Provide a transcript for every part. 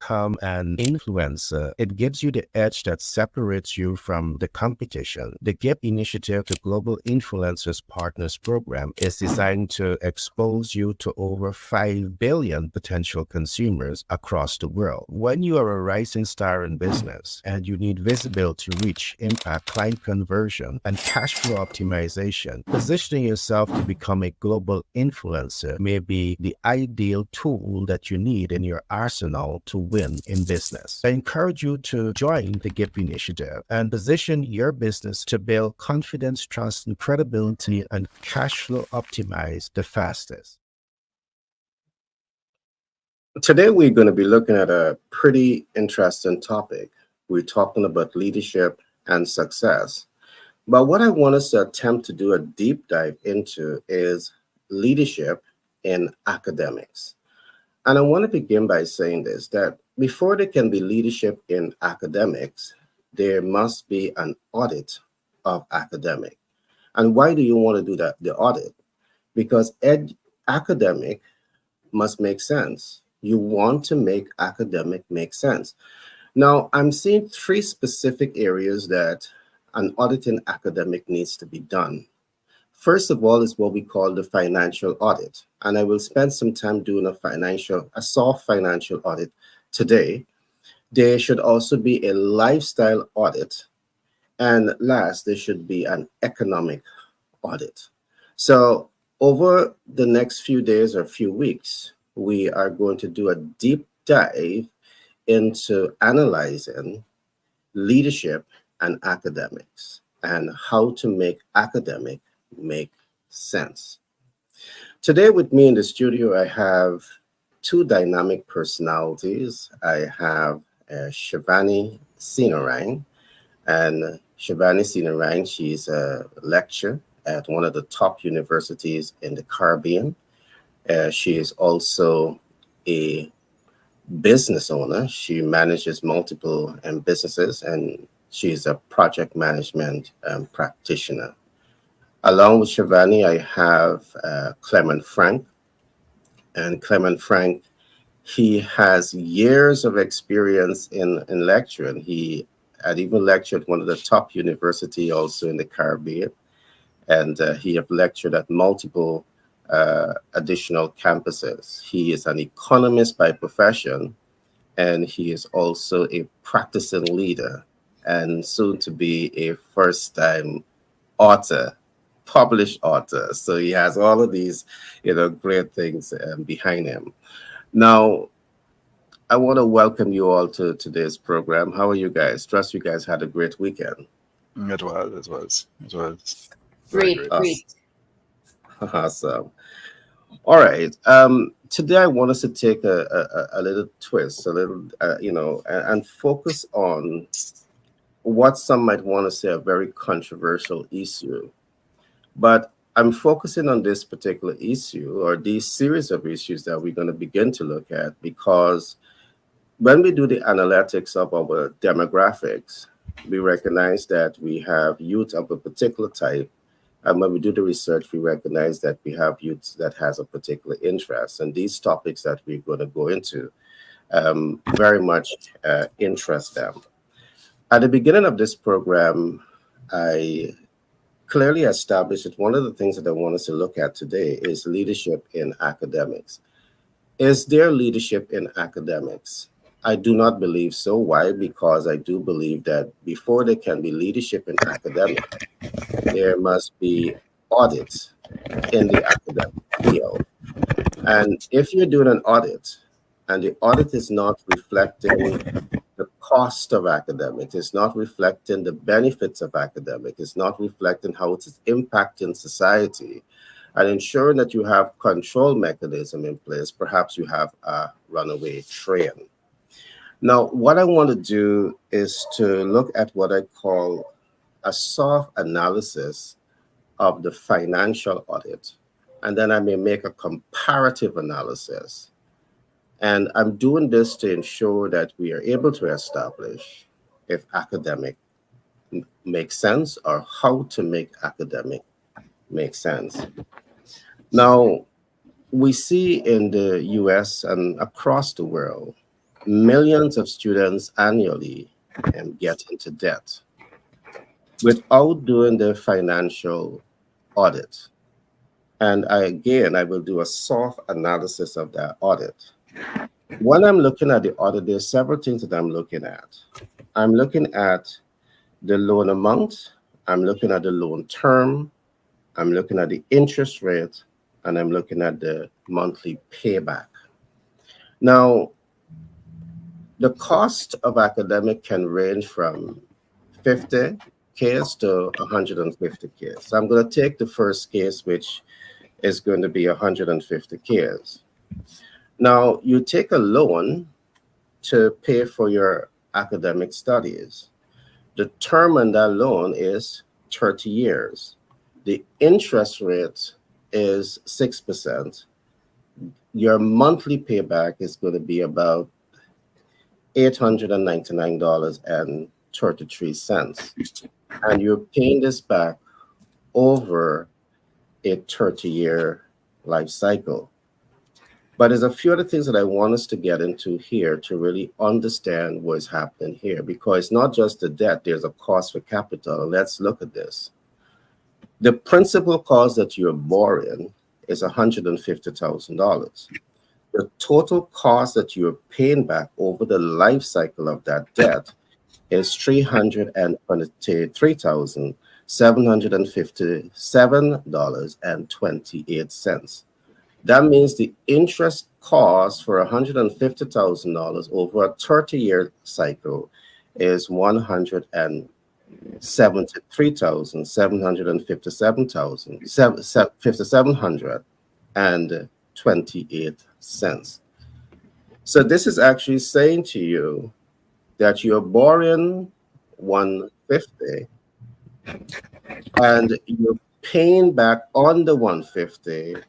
become an influencer, it gives you the edge that separates you from the competition. The GIPP initiative, the Global Influencers Partners Program, is designed to expose you to over 5 billion potential consumers across the world. When you are a rising star in business and you need visibility, reach, impact, client conversion, and cash flow optimization, positioning yourself to become a global influencer may be the ideal tool that you need in your arsenal to win in business. I encourage you to join the GIPP initiative and position your business to build confidence, trust, and credibility and cash flow optimize the fastest. Today, we're going to be looking at a pretty interesting topic. We're talking about leadership and success. But what I want us to attempt to do a deep dive into is leadership in academics. And I want to begin by saying this, that before there can be leadership in academics, there must be an audit of academic. And why do you want to do that, the audit? Because academic must make sense. You want to make academic make sense. Now, I'm seeing 3 specific areas that an auditing academic needs to be done. First of all is what we call the financial audit. And I will spend some time doing a soft financial audit today. There should also be a lifestyle audit. And last, there should be an economic audit. So over the next few days or few weeks, we are going to do a deep dive into analyzing leadership and academics and how to make academic make sense. Today with me in the studio, I have 2 dynamic personalities. I have Shivani Sinarang. And Shivani Sinarang, she's a lecturer at one of the top universities in the Caribbean. She is also a business owner. She manages multiple businesses, and she's a project management practitioner. Along with Shivani, I have Clement Frank. And Clement Frank, he has years of experience in lecturing. He had even lectured at one of the top universities also in the Caribbean. And he have lectured at multiple additional campuses. He is an economist by profession, and he is also a practicing leader and soon to be a first-time author, published author. So he has all of these, great things behind him. Now, I want to welcome you all to today's program. How are you guys? Trust you guys had a great weekend. It was. Great. Awesome. All right. Today I want us to take a little twist, and focus on what some might want to say a very controversial issue. But I'm focusing on this particular issue or these series of issues that we're going to begin to look at, because when we do the analytics of our demographics, we recognize that we have youth of a particular type. And when we do the research, we recognize that we have youth that has a particular interest. And these topics that we're going to go into very much interest them. At the beginning of this program, I clearly established that one of the things that I want us to look at today is leadership in academics. Is there leadership in academics? I do not believe so. Why? Because I do believe that before there can be leadership in academics, there must be audits in the academic field. And if you're doing an audit and the audit is not reflecting the cost of academics, it's not reflecting the benefits of academics, it's not reflecting how it is impacting society, and ensuring that you have control mechanism in place, perhaps you have a runaway train. Now, what I want to do is to look at what I call a soft analysis of the financial audit, and then I may make a comparative analysis. And I'm doing this to ensure that we are able to establish if academic makes sense or how to make academic make sense. Now, we see in the US and across the world millions of students annually get into debt without doing the financial audit. And I will do a soft analysis of that audit. When I'm looking at the audit, there's several things that I'm looking at. I'm looking at the loan amount, I'm looking at the loan term, I'm looking at the interest rate, and I'm looking at the monthly payback. Now, the cost of academic can range from 50 case to 150 case. So I'm going to take the first case, which is going to be 150 case. Now, you take a loan to pay for your academic studies. The term on that loan is 30 years. The interest rate is 6%. Your monthly payback is going to be about $899.33. And you're paying this back over a 30-year life cycle. But there's a few other things that I want us to get into here to really understand what's happening here, because it's not just the debt, there's a cost for capital. Let's look at this. The principal cost that you're borrowing is $150,000. The total cost that you're paying back over the life cycle of that debt is $323,757.28. That means the interest cost for $150,000 over a 30-year cycle is $173,757.28. So this is actually saying to you that you're borrowing $150 and you're paying back on the $150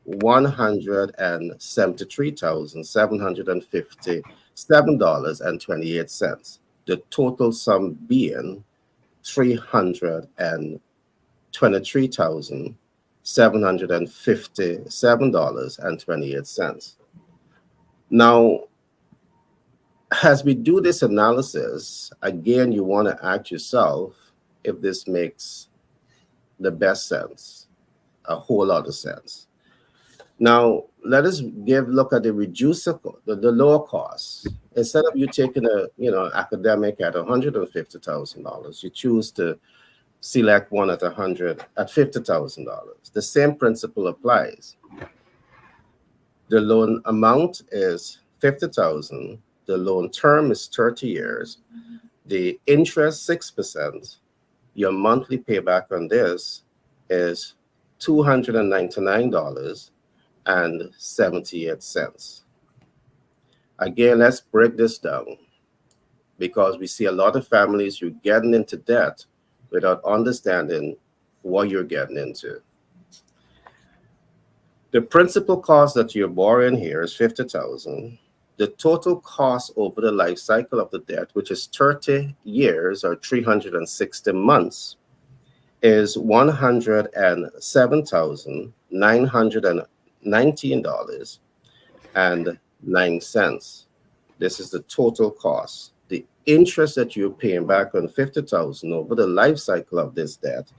$173,757.28. The total sum being $323,757.28. Now, as we do this analysis, again, you want to ask yourself if this makes the best sense, a whole lot of sense. Now, let us look at the the lower costs. Instead of you taking academic at $150,000, you choose to select one at $50,000. The same principle applies. The loan amount is $50,000. The loan term is 30 years. The interest 6%. Your monthly payback on this is $299.78. Again, let's break this down, because we see a lot of families, you're getting into debt without understanding what you're getting into. The principal cost that you're borrowing here is $50,000. The total cost over the life cycle of the debt, which is 30 years or 360 months, is $107,919.09. This is the total cost. The interest that you're paying back on $50,000 over the life cycle of this debt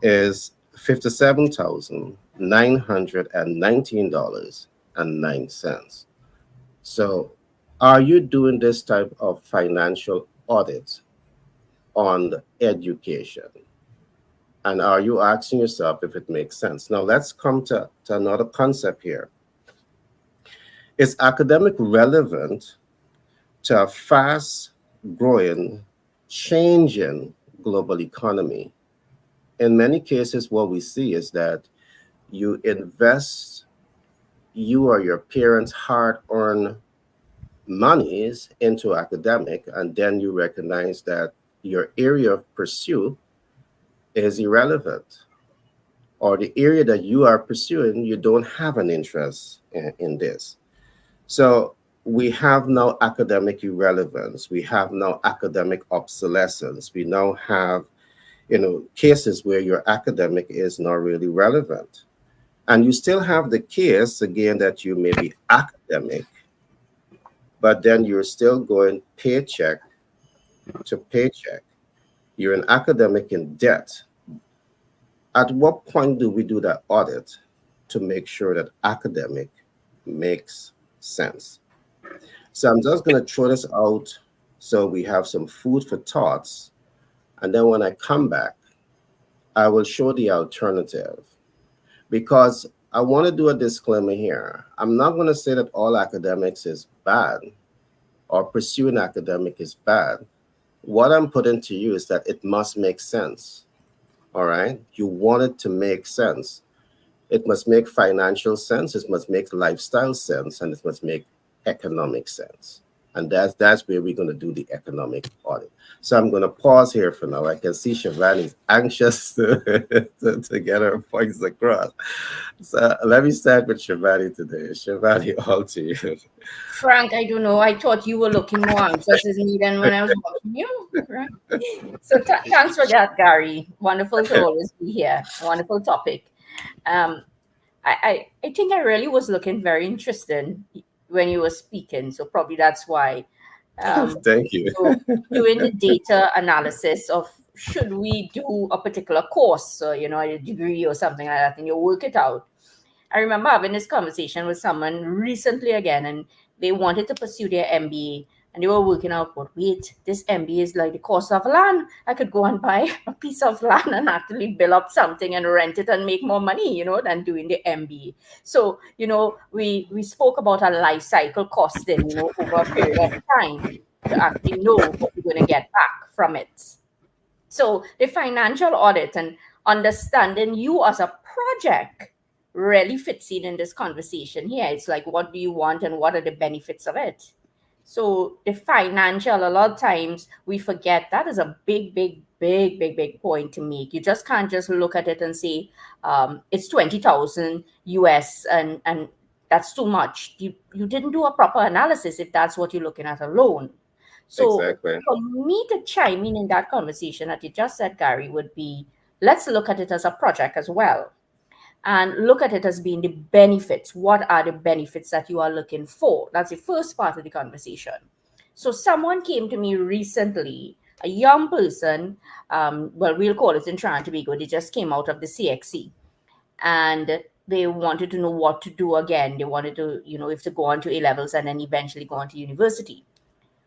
is $57,919.09. So, are you doing this type of financial audit on education? And are you asking yourself if it makes sense? Now, let's come to another concept here. Is academic relevant to a fast-growing, changing global economy? In many cases, what we see is that you invest you or your parents' hard-earned monies into academic, and then you recognize that your area of pursuit is irrelevant, or the area that you are pursuing, you don't have an interest in this. So we have now academic irrelevance. We have now academic obsolescence. We now have, cases where your academic is not really relevant. And you still have the case, again, that you may be academic, but then you're still going paycheck to paycheck. You're an academic in debt. At what point do we do that audit to make sure that academic makes sense? So I'm just going to throw this out so we have some food for thoughts. And then when I come back, I will show the alternative, because I want to do a disclaimer here. I'm not going to say that all academics is bad or pursuing academic is bad. What I'm putting to you is that it must make sense. All right. You want it to make sense. It must make financial sense. It must make lifestyle sense, and it must make economic sense. And that's where we're going to do the economic audit. So I'm going to pause here for now. I can see Shivani's anxious to get her points across. So let me start with Shivani today. Shivani, all to you. Frank, I don't know. I thought you were looking more anxious as me than when I was watching you. Right? So thanks for that, Gary. Wonderful to always be here. Wonderful topic. I think I really was looking very interesting when you were speaking. So probably that's why. Thank you. So doing the data analysis of should we do a particular course, or, a degree or something like that, and you work it out. I remember having this conversation with someone recently again, and they wanted to pursue their MBA, and they were working out, but wait, this MBA is like the cost of land. I could go and buy a piece of land and actually build up something and rent it and make more money, than doing the MBA. So, we spoke about a life cycle costing, over a period of time to actually know what we're going to get back from it. So the financial audit and understanding you as a project really fits in this conversation here. It's like, what do you want and what are the benefits of it? So the financial, a lot of times we forget that is a big point to make. You just can't just look at it and say it's 20,000 US and that's too much. You didn't do a proper analysis if that's what you're looking at alone. So Exactly. for me to chime in that conversation that you just said, Gary, would be, let's look at it as a project as well. And look at it as being the benefits. What are the benefits that you are looking for? That's the first part of the conversation. So someone came to me recently, a young person, we'll call it in Trinidad and Tobago. They just came out of the CXC. And they wanted to know what to do again. They wanted to, if to go on to A-levels and then eventually go on to university.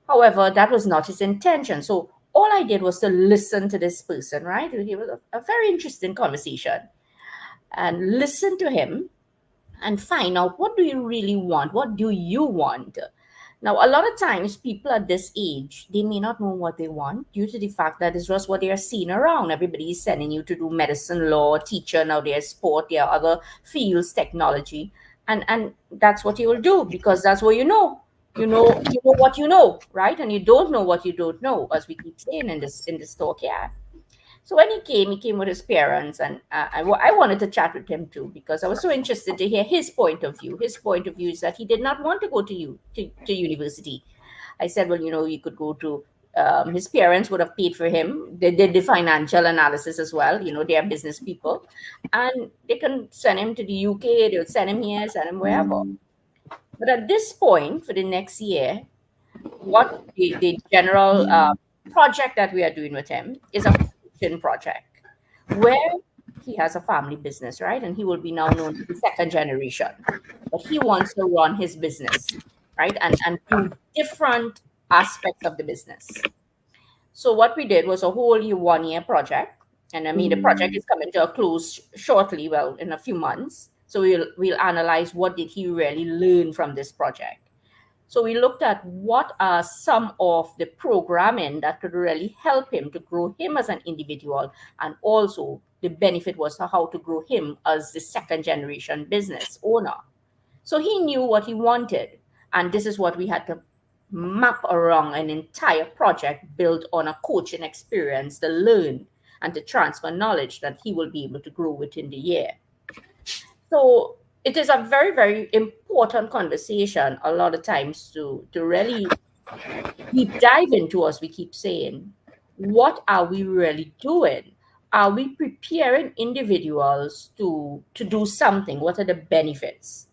However, that was not his intention. So all I did was to listen to this person, right? It was a very interesting conversation. And listen to him and find out, what do you really want? What do you want? Now, a lot of times people at this age, they may not know what they want due to the fact that it's just what they are seeing around. Everybody is sending you to do medicine, law, teacher, now there's sport, there are other fields, technology. And that's what you will do because that's what you know. You know what you know, right? And you don't know what you don't know, as we keep saying in this talk here. So when he came with his parents, and I wanted to chat with him too because I was so interested to hear his point of view. His point of view is that he did not want to go to university. I said, well, you could go to. His parents would have paid for him. They did the financial analysis as well. They are business people, and they can send him to the UK. They would send him here, send him wherever. But at this point, for the next year, what the general project that we are doing with him is a coaching project where he has a family business, right? And he will be now known as the second generation. But he wants to run his business, right? And do different aspects of the business. So what we did was a whole 1 year project. And I mean, the project is coming to a close shortly, well, in a few months. So we'll analyze what did he really learn from this project. So we looked at what are some of the programming that could really help him to grow him as an individual. And also the benefit was how to grow him as the second generation business owner. So he knew what he wanted. And this is what we had to map around an entire project built on a coaching experience to learn and to transfer knowledge that he will be able to grow within the year. So it is a very, very important conversation a lot of times to really deep dive into, as we keep saying, what are we really doing? Are we preparing individuals to do something? What are the benefits?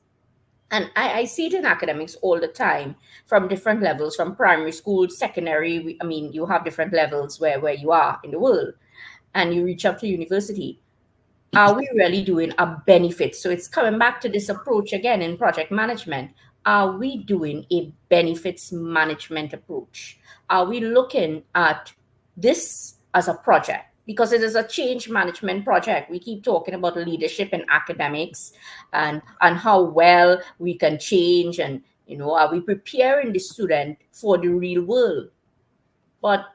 And I see it in academics all the time from different levels, from primary school, secondary. I mean, you have different levels where you are in the world, and you reach up to university. Are we really doing a benefit? So it's coming back to this approach again in project management. Are we doing a benefits management approach? Are we looking at this as a project? Because it is a change management project. We keep talking about leadership in academics and how well we can change, and are we preparing the student for the real world? But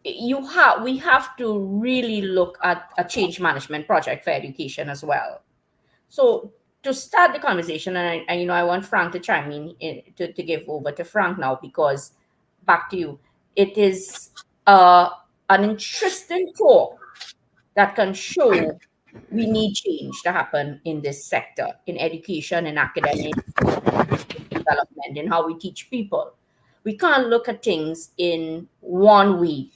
we have to really look at a change management project for education as well. So to start the conversation, and I want Frank to chime to give over to Frank now, because back to you, it is an interesting talk that can show we need change to happen in this sector, in education, in academic development, in how we teach people. We can't look at things in one way.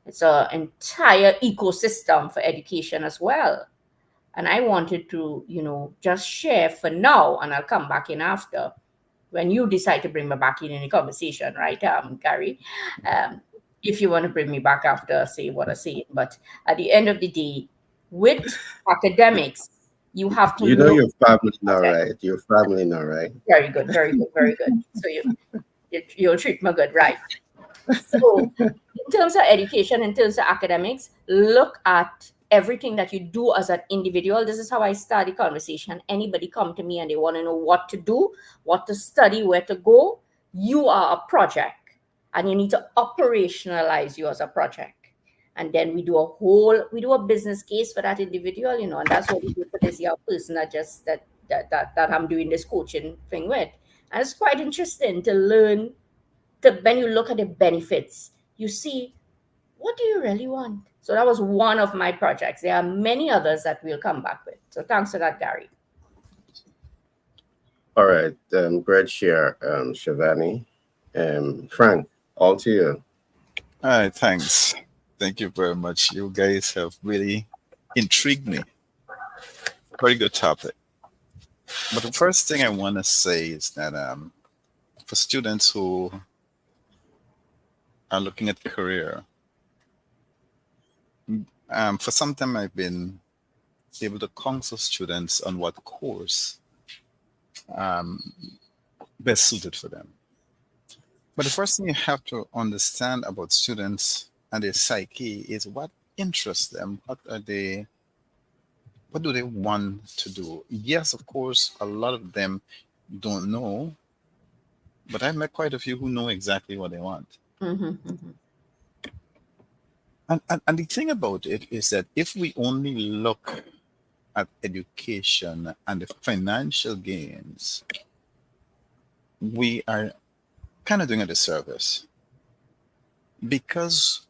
It's an entire ecosystem for education as well. And I wanted to, just share for now, and I'll come back in after when you decide to bring me back in the conversation, right, Gary? If you want to bring me back after, say what I say. But at the end of the day, with academics, you have to You know look. your family now, Okay. right? Your family now, right? Very good, very good, very good. So you'll treat me good, right? So in terms of education, in terms of academics, look at everything that you do as an individual. This is how I start the conversation. Anybody come to me and they want to know what to do, what to study, where to go, you are a project, and you need to operationalize you as a project. And then we do a business case for that individual, and that's what we do for this young person that I'm doing this coaching thing with. And it's quite interesting to learn when you look at the benefits, you see, what do you really want? So that was one of my projects. There are many others that we'll come back with. So thanks for that, Gary. All right. Great share, Shivani. Frank, all to you. All right, thanks. Thank you very much. You guys have really intrigued me. Very good topic. But the first thing I want to say is that for students who are looking at career, for some time I've been able to counsel students on what course best suited for them. But the first thing you have to understand about students and their psyche is what interests them. What do they want to do? Yes, of course, a lot of them don't know, but I've met quite a few who know exactly what they want. And the thing about it is that if we only look at education and the financial gains, we are kind of doing a disservice, because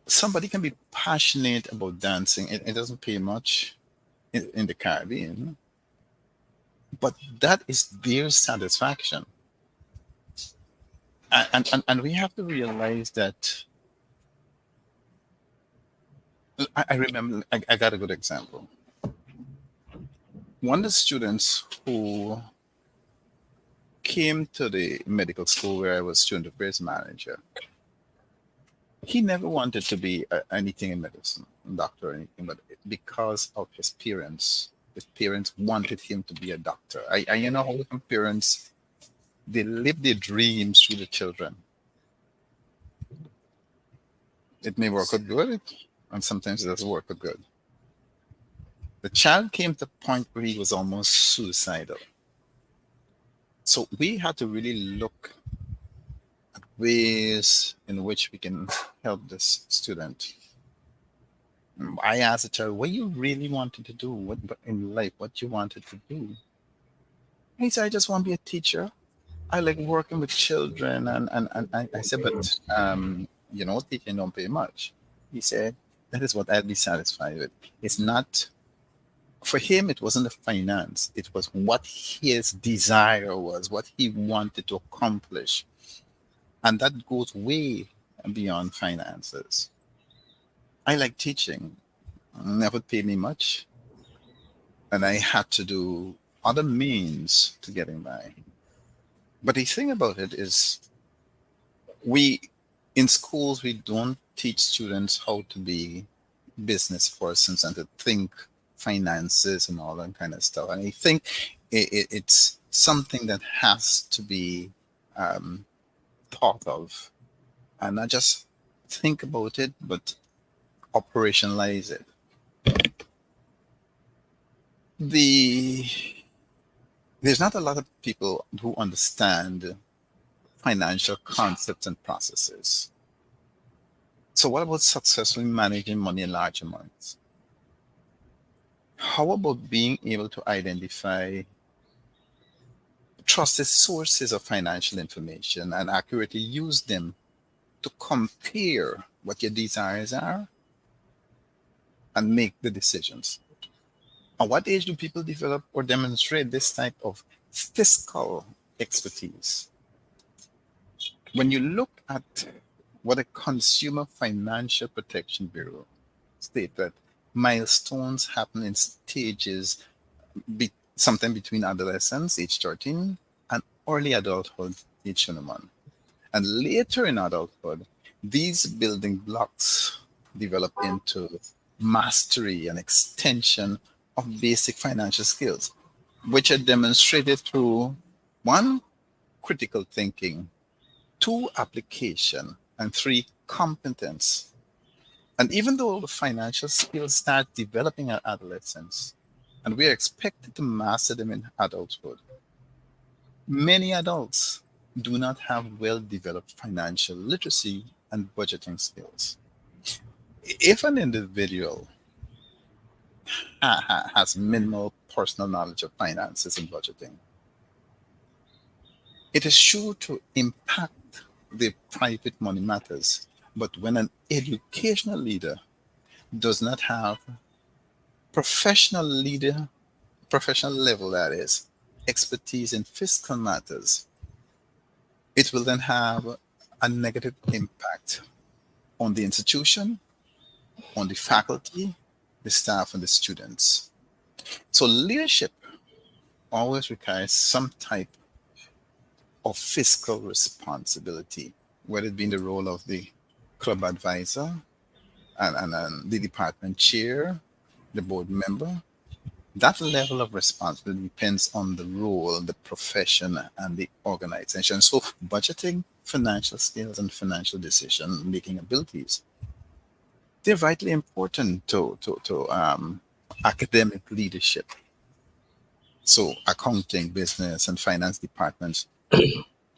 somebody can be passionate about dancing. It doesn't pay much in the Caribbean, but that is their satisfaction. And we have to realize that. I remember, I got a good example. One of the students who came to the medical school where I was student affairs manager, he never wanted to be anything in medicine, doctor or anything, but because of his parents wanted him to be a doctor. You know how some parents, they live their dreams through the children. It may work out good, and sometimes it doesn't work out good. The child came to a point where he was almost suicidal. So we had to really look at ways in which we can help this student. I asked the child, what you really wanted to do, what in life, what you wanted to do. He said, I just want to be a teacher. I like working with children. And I said, but teaching don't pay much. He said, that is what I'll be satisfied with. It's not, for him, it wasn't the finance. It was what his desire was, what he wanted to accomplish. And that goes way beyond finances. I like teaching. Never paid me much. And I had to do other means to getting by. But the thing about it is, in schools, we don't teach students how to be business persons and to think finances and all that kind of stuff. And I think it's something that has to be thought of, and not just think about it, but operationalize it. There's not a lot of people who understand financial concepts and processes. So what about successfully managing money in large amounts? How about being able to identify trusted sources of financial information and accurately use them to compare what your desires are and make the decisions? At what age do people develop or demonstrate this type of fiscal expertise? When you look at what a Consumer Financial Protection Bureau state, that milestones happen in stages sometime between adolescence, age 13, and early adulthood, age 21. And later in adulthood, these building blocks develop into mastery and extension of basic financial skills, which are demonstrated through 1, critical thinking, 2, application, and 3, competence. And even though the financial skills start developing at adolescence, and we are expected to master them in adulthood, many adults do not have well-developed financial literacy and budgeting skills. If an individual has minimal personal knowledge of finances and budgeting, it is sure to impact their private money matters. But when an educational leader does not have professional level, that is, expertise in fiscal matters, it will then have a negative impact on the institution, on the faculty, the staff, and the students. So leadership always requires some type of fiscal responsibility, whether it be in the role of the club advisor and the department chair, the board member. That level of responsibility depends on the role, the profession, and the organization. So budgeting, financial skills, and financial decision-making abilities, they're vitally important to academic leadership. So accounting, business, and finance departments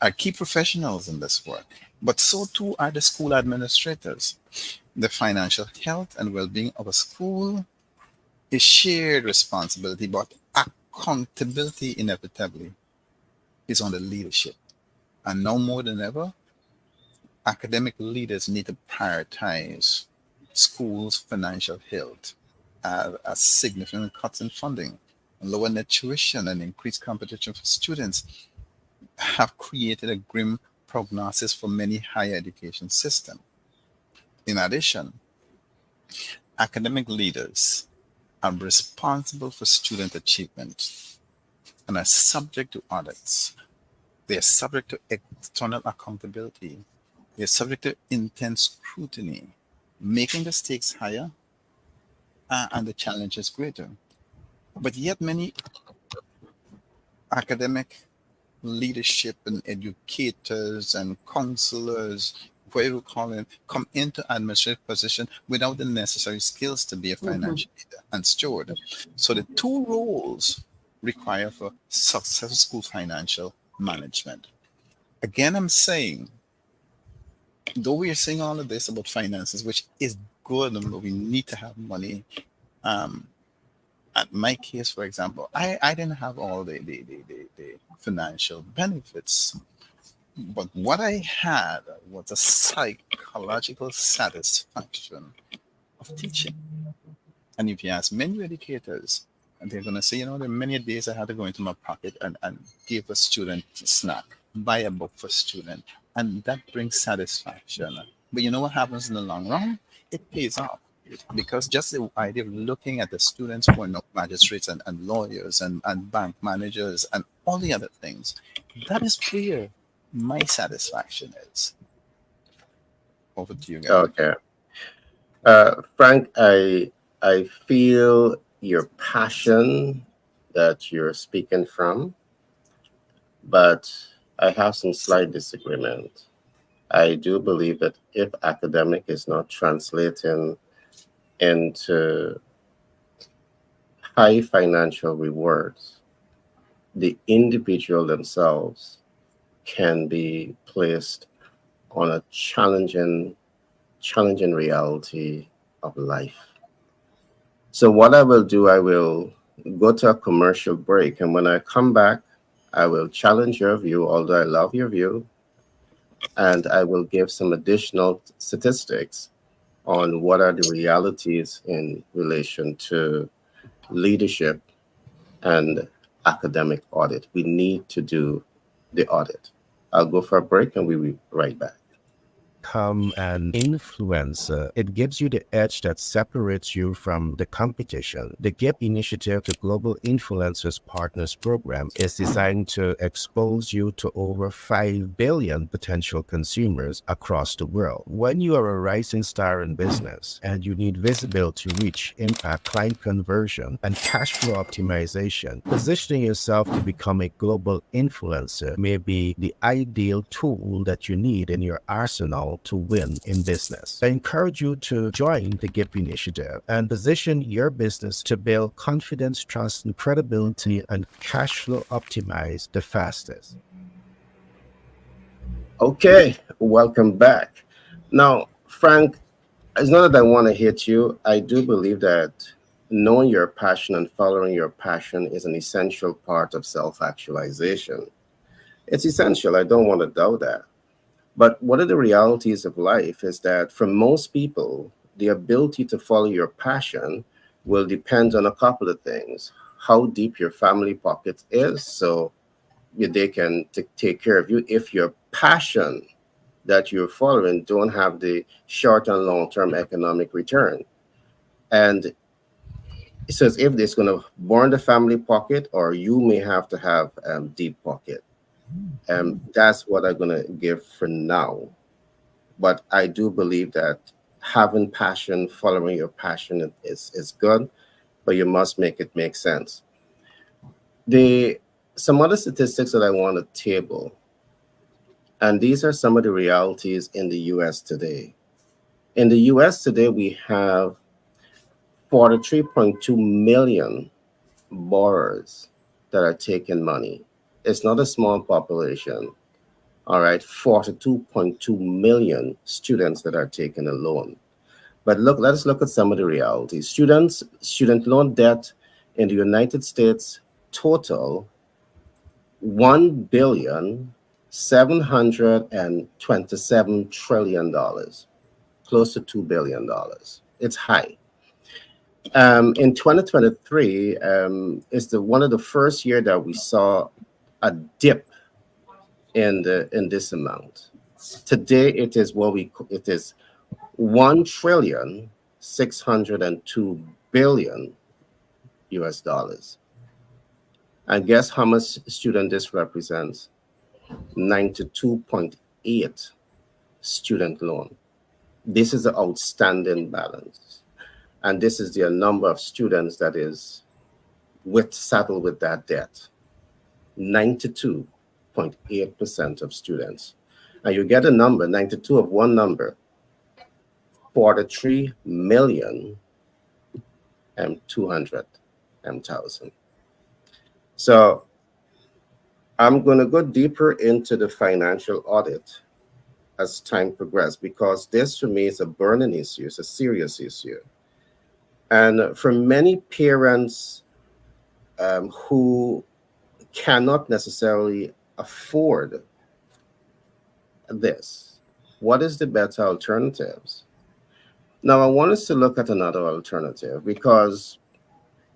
are key professionals in this work, but so too are the school administrators. The financial health and well-being of a school is shared responsibility, but accountability inevitably is on the leadership. And now more than ever, academic leaders need to prioritize schools' financial health as significant cuts in funding, lower net tuition, and increased competition for students have created a grim prognosis for many higher education systems. In addition, academic leaders are responsible for student achievement and are subject to audits. They are subject to external accountability. They are subject to intense scrutiny, making the stakes higher and the challenges greater. But yet many academic leadership and educators and counselors, whatever you call it, come into administrative position without the necessary skills to be a financial leader and steward. So the two roles require for successful school financial management. Again, I'm saying, though we are saying all of this about finances, which is good, and we need to have money. At my case, for example, I didn't have all the financial benefits, but what I had was a psychological satisfaction of teaching. And if you ask many educators, and they're going to say, there are many days I had to go into my pocket and give a student a snack, buy a book for a student, and that brings satisfaction. But you know what happens in the long run? It pays off. because just the idea of looking at the students who are not magistrates and lawyers and bank managers and all the other things, that is where my satisfaction is. Over to you, Gary. Okay. Frank, I feel your passion that you're speaking from, but I have some slight disagreement. I do believe that if academic is not translating into high financial rewards, the individual themselves can be placed on a challenging reality of life. So what I will do, I will go to a commercial break, and when I come back, I will challenge your view, although I love your view, and I will give some additional statistics on what are the realities in relation to leadership and academic audit. We need to do the audit. I'll go for a break and we'll be right back. Become an influencer. It gives you the edge that separates you from the competition. The GIPP initiative, the Global Influencers Partners Program, is designed to expose you to over 5 billion potential consumers across the world. When you are a rising star in business and you need visibility, reach, impact, client conversion, and cash flow optimization, positioning yourself to become a global influencer may be the ideal tool that you need in your arsenal to win in business. I encourage you to join the GIPP initiative and position your business to build confidence, trust, and credibility and cash flow optimize the fastest. Okay, welcome back. Now, Frank, it's not that I want to hit you. I do believe that knowing your passion and following your passion is an essential part of self-actualization. It's essential. I don't want to doubt that. But one of the realities of life is that for most people, the ability to follow your passion will depend on a couple of things. How deep your family pocket is, so they can take care of you. If your passion that you're following don't have the short and long-term economic return. And it says if it's going to burn the family pocket, or you may have to have deep pocket. That's what I'm going to give for now. But I do believe that having passion, following your passion is good, but you must make it make sense. Some other statistics that I want to table, and these are some of the realities in the US today. In the US today, we have 43.2 million borrowers that are taking money. It's not a small population. All right, 42.2 million students that are taking a loan. But let us look at some of the realities. Student loan debt in the United States total $1,727 trillion, close to $2 billion. It's high. In 2023, is one of the first year that we saw a dip in this amount. Today it is $1,602 billion US dollars. And guess how much student this represents? 92.8 student loan. This is the outstanding balance. And this is the number of students that is saddled with that debt. 92.8% of students. And you get a number, 92 of one number, 43,200,000. So I'm going to go deeper into the financial audit as time progresses, because this for me is a burning issue, it's a serious issue. And for many parents who cannot necessarily afford this, what is the better alternatives? Now, I want us to look at another alternative, because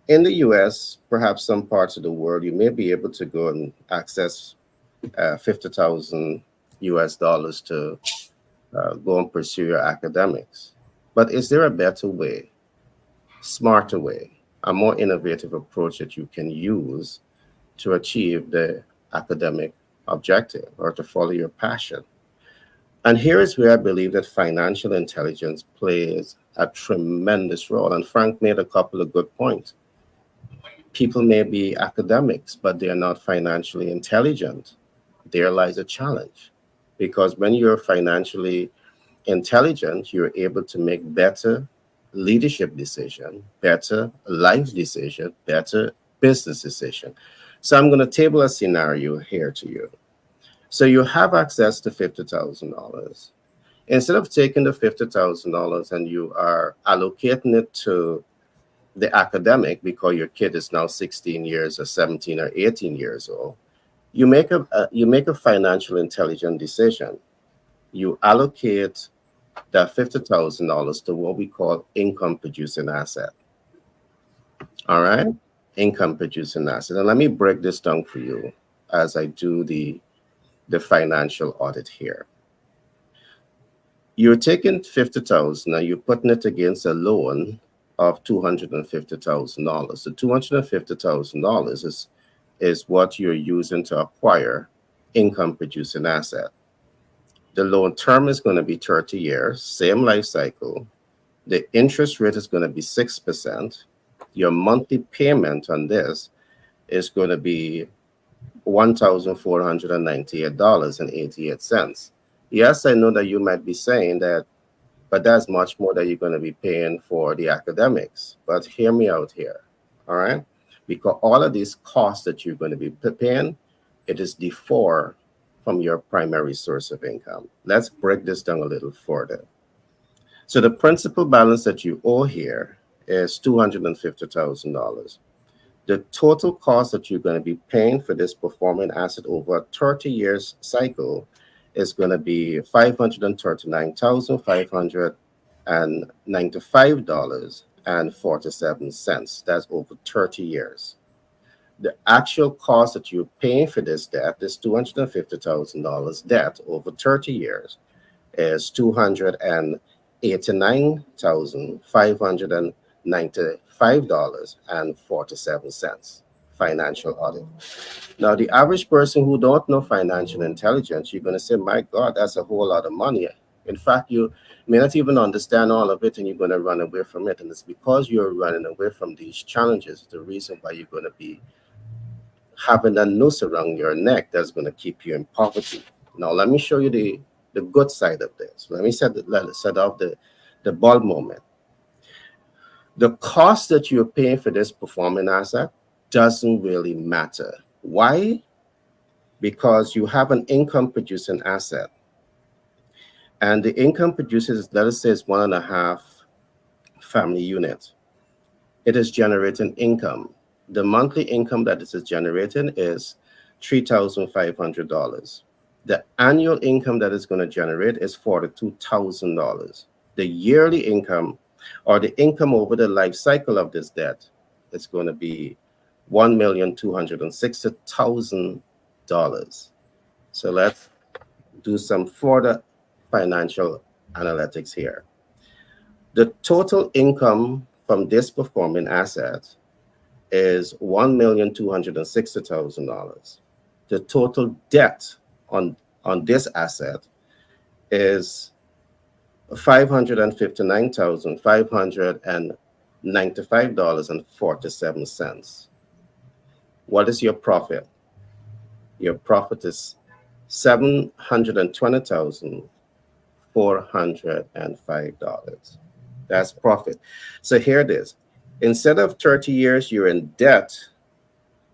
in the US, perhaps some parts of the world, you may be able to go and access $50,000 US to go and pursue your academics. But is there a better way, smarter way, a more innovative approach that you can use to achieve the academic objective or to follow your passion? And here is where I believe that financial intelligence plays a tremendous role. And Frank made a couple of good points. People may be academics, but they are not financially intelligent. There lies a challenge. Because when you're financially intelligent, you're able to make better leadership decision, better life decision, better business decision. So I'm going to table a scenario here to you. So you have access to $50,000. Instead of taking the $50,000 and you are allocating it to the academic because your kid is now 16 years or 17 or 18 years old, you make a financial intelligent decision. You allocate that $50,000 to what we call income producing asset. All right, income producing asset. And let me break this down for you as I do the financial audit here. You're taking 50,000 and you're putting it against a loan of $250,000. The $250,000 is what you're using to acquire income producing asset. The loan term is going to be 30 years, same life cycle. The interest rate is going to be 6%. Your monthly payment on this is going to be $1,498.88. Yes, I know that you might be saying that, but that's much more that you're going to be paying for the academics. But hear me out here, all right? Because all of these costs that you're going to be paying, it is deferred from your primary source of income. Let's break this down a little further. So the principal balance that you owe here is $250,000. The total cost that you're going to be paying for this performing asset over a 30 years cycle is going to be $539,595.47. That's over 30 years. The actual cost that you're paying for this debt, this $250,000 debt over 30 years, is $289,595.47. Financial audit. Now, the average person who don't know financial intelligence, you're going to say, my God, that's a whole lot of money. In fact, you may not even understand all of it and you're going to run away from it. And it's because you're running away from these challenges, the reason why you're going to be having a noose around your neck that's going to keep you in poverty. Now, let me show you the good side of this. Let me set off the ball moment. The cost that you're paying for this performing asset doesn't really matter. Why? Because you have an income producing asset. And the income produces, let us say, it's 1.5 family units. It is generating income. The monthly income that it is generating is $3,500. The annual income that it's going to generate is $42,000. The yearly income, or the income over the life cycle of this debt, is going to be $1,260,000. So let's do some further financial analytics here. The total income from this performing asset is $1,260,000. The total debt on this asset is $559,595.47. What is your profit? Your profit is $720,405. That's profit. So here it is. Instead of 30 years, you're in debt.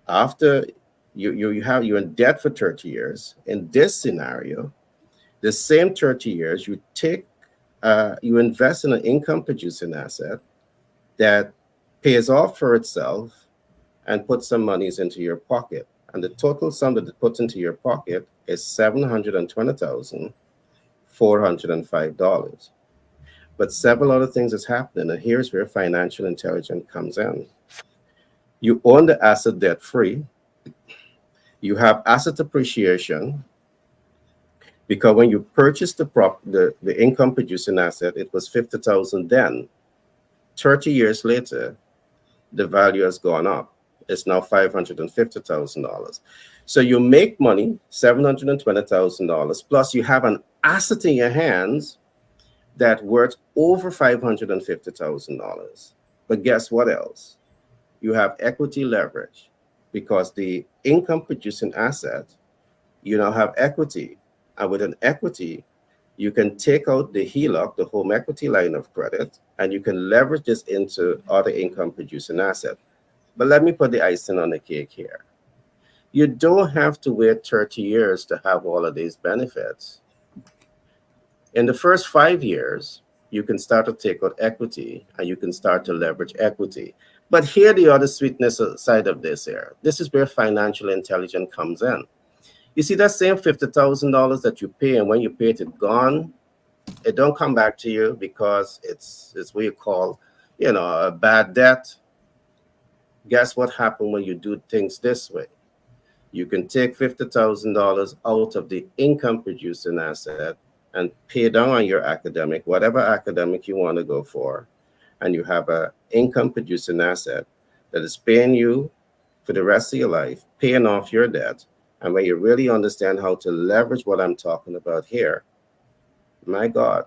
After you're in debt for 30 years. In this scenario, the same 30 years, you invest in an income producing asset that pays off for itself and puts some monies into your pocket. And the total sum that it puts into your pocket is $720,405. But several other things is happening, and here's where financial intelligence comes in. You own the asset debt free. You have asset appreciation. Because when you purchased the income producing asset, it was 50,000 then. 30 years later, the value has gone up. It's now $550,000. So you make money, $720,000, plus you have an asset in your hands that worth over $550,000. But guess what else? You have equity leverage, because the income producing asset, you now have equity. And with an equity, you can take out the HELOC, the home equity line of credit, and you can leverage this into other income producing asset. But let me put the icing on the cake here. You don't have to wait 30 years to have all of these benefits. In the first 5 years, you can start to take out equity and you can start to leverage equity. But here, the other sweetness side of this here, this is where financial intelligence comes in. You see that same $50,000 that you pay, and when you pay it, it's gone. It don't come back to you because it's what you call, a bad debt. Guess what happened when you do things this way? You can take $50,000 out of the income producing asset and pay down on your academic, whatever academic you want to go for, and you have an income producing asset that is paying you for the rest of your life, paying off your debt. And when you really understand how to leverage what I'm talking about here, my God,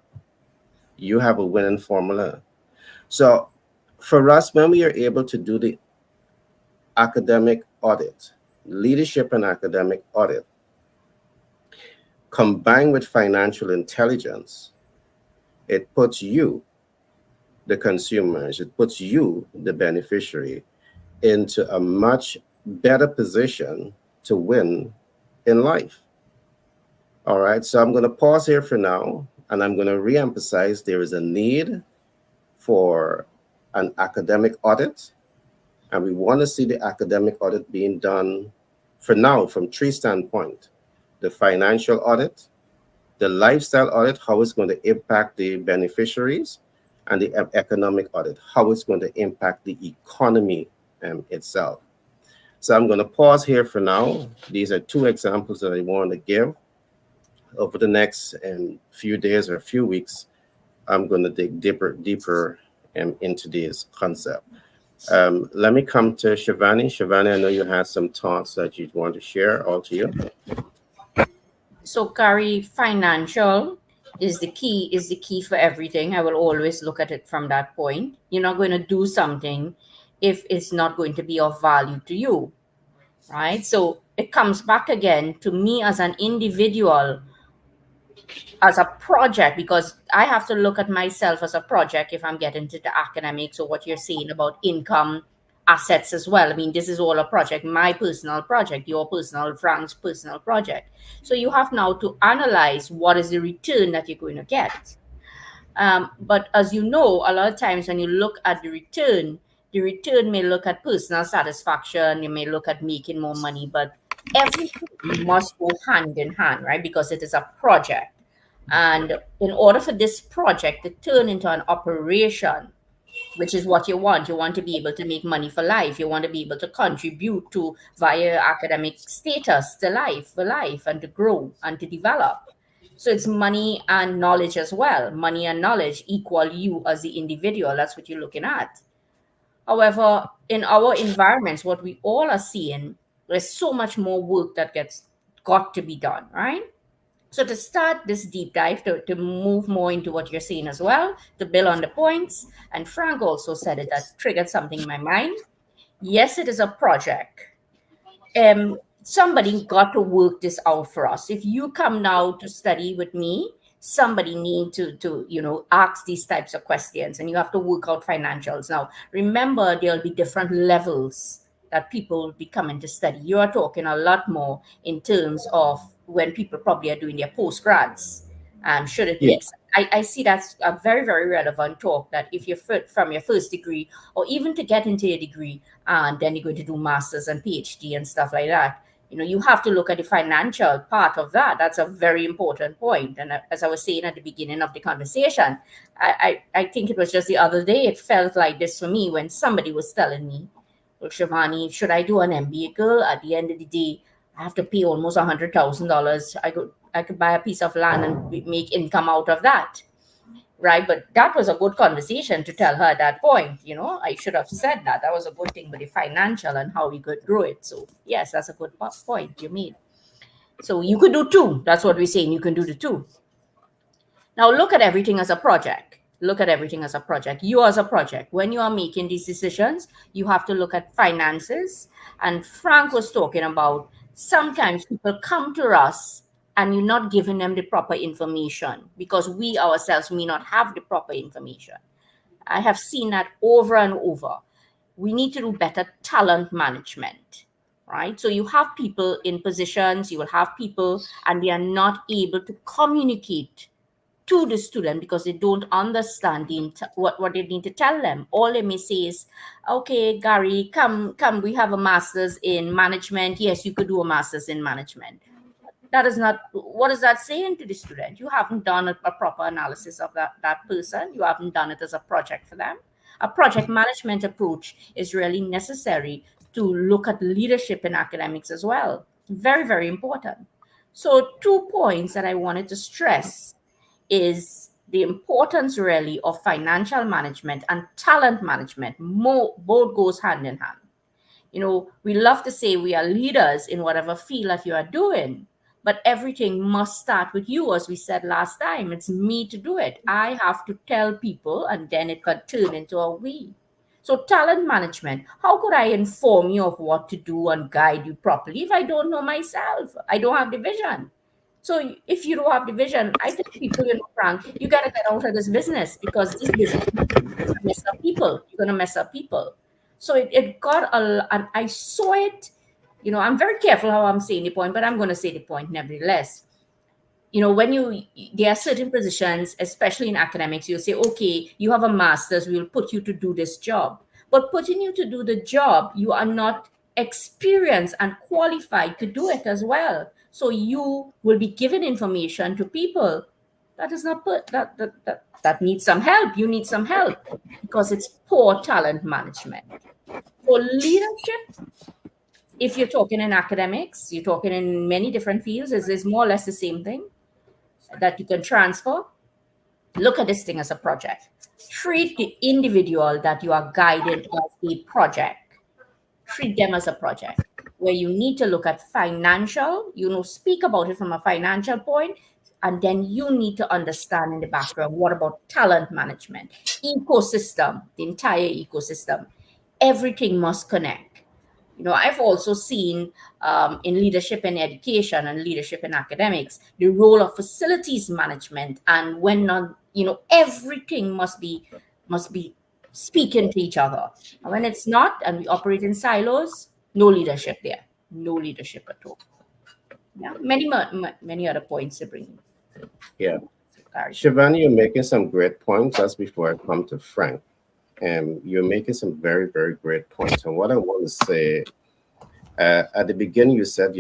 you have a winning formula. So for us, when we are able to do the academic audit, leadership and academic audit, combined with financial intelligence, it puts you, the consumers, it puts you, the beneficiary, into a much better position to win in life. All right, so I'm going to pause here for now, and I'm going to reemphasize there is a need for an academic audit, and we want to see the academic audit being done for now from 3 standpoints: the financial audit, the lifestyle audit, how it's going to impact the beneficiaries, and the economic audit, how it's going to impact the economy itself. So I'm going to pause here for now. These are 2 examples that I want to give. Over the next few days or few weeks, I'm going to dig deeper into this concept. Let me come to Shivani. Shivani, I know you had some thoughts that you'd want to share. All to you. So, Kari, financial is the key for everything. I will always look at it from that point. You're not going to do something if it's not going to be of value to you, right? So it comes back again to me as an individual, as a project, because I have to look at myself as a project if I'm getting to the academics or what you're saying about income assets as well. I mean, this is all a project, my personal project, your personal, Frank's personal project. So you have now to analyze what is the return that you're going to get. But as you know, a lot of times when you look at the return may look at personal satisfaction, you may look at making more money, but everything must go hand in hand, right? Because it is a project. And in order for this project to turn into an operation, which is what you want to be able to make money for life. You want to be able to contribute to via academic status to life, for life, and to grow and to develop. So it's money and knowledge as well. Money and knowledge equal you as the individual. That's what you're looking at. However, in our environments, what we all are seeing, there's so much more work that got to be done, right? So to start this deep dive, to move more into what you're saying as well, to build on the points, and Frank also said it, that triggered something in my mind. Yes, it is a project. Somebody got to work this out for us. If you come now to study with me, somebody need to ask these types of questions, and you have to work out financials. Now, remember, there'll be different levels that people will be coming to study. You are talking a lot more in terms of when people probably are doing their postgrads. Should it make sense? I see that's a very, very relevant talk, that if you're from your first degree, or even to get into your degree, and then you're going to do masters and PhD and stuff like that, you have to look at the financial part of that. That's a very important point. And as I was saying at the beginning of the conversation, I think it was just the other day, it felt like this for me when somebody was telling me, well, Shivani, should I do an MBA, girl? At the end of the day, I have to pay almost $100,000. I could buy a piece of land and make income out of that. Right. But that was a good conversation to tell her at that point. I should have said that. That was a good thing, but the financial and how we could grow it. So yes, that's a good point you made. So you could do two. That's what we're saying. You can do the two. Now look at everything as a project. Look at everything as a project. You as a project. When you are making these decisions, you have to look at finances. And Frank was talking about sometimes people come to us and you're not giving them the proper information because we ourselves may not have the proper information. I have seen that over and over. We need to do better talent management, right? So you have people in positions, you will have people, and they are not able to communicate to the student because they don't understand what they need to tell them. All they may say is, okay, Gary, come, we have a master's in management. Yes, you could do a master's in management. That is not, what is that saying to the student? You haven't done a proper analysis of that person. You haven't done it as a project for them. A project management approach is really necessary to look at leadership in academics as well. Very, very important. So 2 points that I wanted to stress is the importance really of financial management and talent management. Both goes hand in hand. We love to say we are leaders in whatever field that you are doing, but everything must start with you. As we said last time, it's me to do it. I have to tell people, and then it can turn into a we. So talent management, how could I inform you of what to do and guide you properly if I don't know myself? I don't have the vision. So if you don't have the vision, I tell people, Frank, you got to get out of this business because this business mess up people. You're going to mess up people. So it got and I saw it. I'm very careful how I'm saying the point, but I'm going to say the point nevertheless. When there are certain positions, especially in academics, you'll say, okay, you have a master's, we'll put you to do this job. But putting you to do the job, you are not experienced and qualified to do it as well. So you will be given information to people that is not that needs some help. You need some help because it's poor talent management. For leadership, if you're talking in academics, you're talking in many different fields, is more or less the same thing that you can transfer. Look at this thing as a project. Treat the individual that you are guiding as a project. Treat them as a project where you need to look at financial, speak about it from a financial point, and then you need to understand in the background, what about talent management, ecosystem, the entire ecosystem. Everything must connect. I've also seen in leadership in education and leadership in academics, the role of facilities management, and when not, everything must be speaking to each other. And when it's not, and we operate in silos, no leadership there, no leadership at all. Yeah, many other points to bring. Yeah. Shivani, you're making some great points. Just before I come to Frank, you're making some very, very great points. And what I want to say, at the beginning, you said,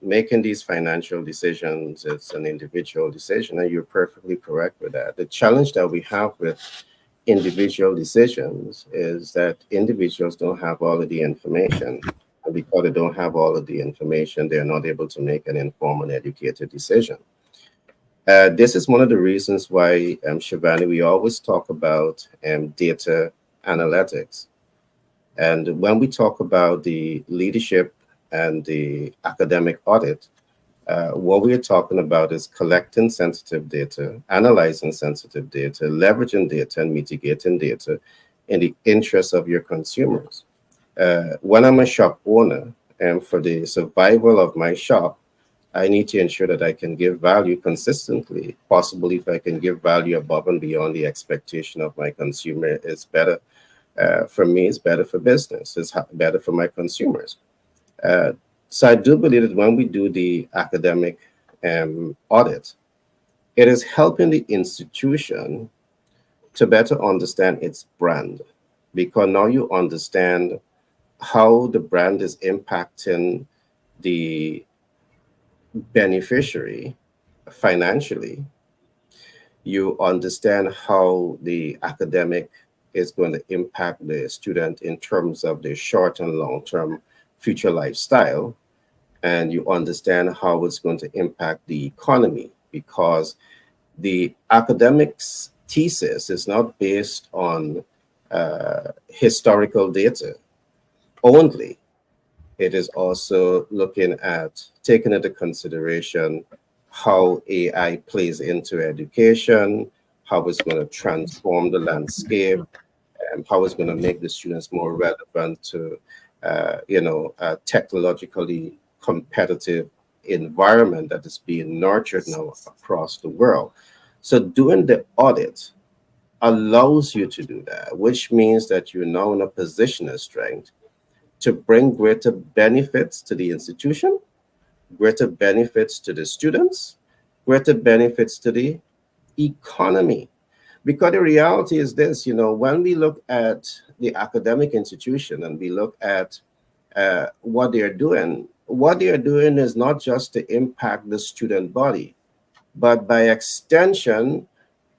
making these financial decisions, it's an individual decision, and you're perfectly correct with that. The challenge that we have with individual decisions is that individuals don't have all of the information. And because they don't have all of the information, they're not able to make an informed and educated decision. This is one of the reasons why, Shivani, we always talk about data analytics. And when we talk about the leadership and the academic audit, what we're talking about is collecting sensitive data, analyzing sensitive data, leveraging data, and mitigating data in the interest of your consumers. When I'm a shop owner, and for the survival of my shop, I need to ensure that I can give value consistently. Possibly, if I can give value above and beyond the expectation of my consumer, it's better for me, it's better for business, it's better for my consumers. So I do believe that when we do the academic audit, it is helping the institution to better understand its brand, because now you understand how the brand is impacting the beneficiary financially. You understand how the academic is going to impact the student in terms of their short and long-term future lifestyle. and you understand how it's going to impact the economy, because the academics thesis is not based on historical data only. It is also looking at taking into consideration how AI plays into education, how it's going to transform the landscape, and how it's going to make the students more relevant to, technologically competitive environment that is being nurtured now across the world. So doing the audit allows you to do that, which means that you're now in a position of strength to bring greater benefits to the institution, greater benefits to the students, greater benefits to the economy. Because the reality is this, when we look at the academic institution and we look at what they are doing is not just to impact the student body, but by extension,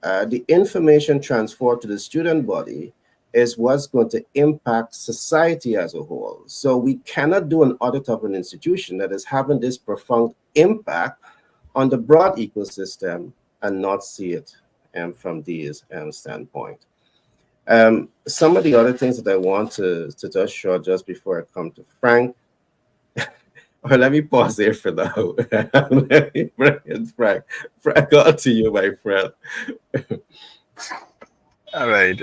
the information transferred to the student body is what's going to impact society as a whole. So we cannot do an audit of an institution that is having this profound impact on the broad ecosystem and not see it from these standpoint. Some of the other things that I want to just show just before I come to Frank, or let me pause there for now. Let me bring in Frank. Frank, on to you, my friend. All right.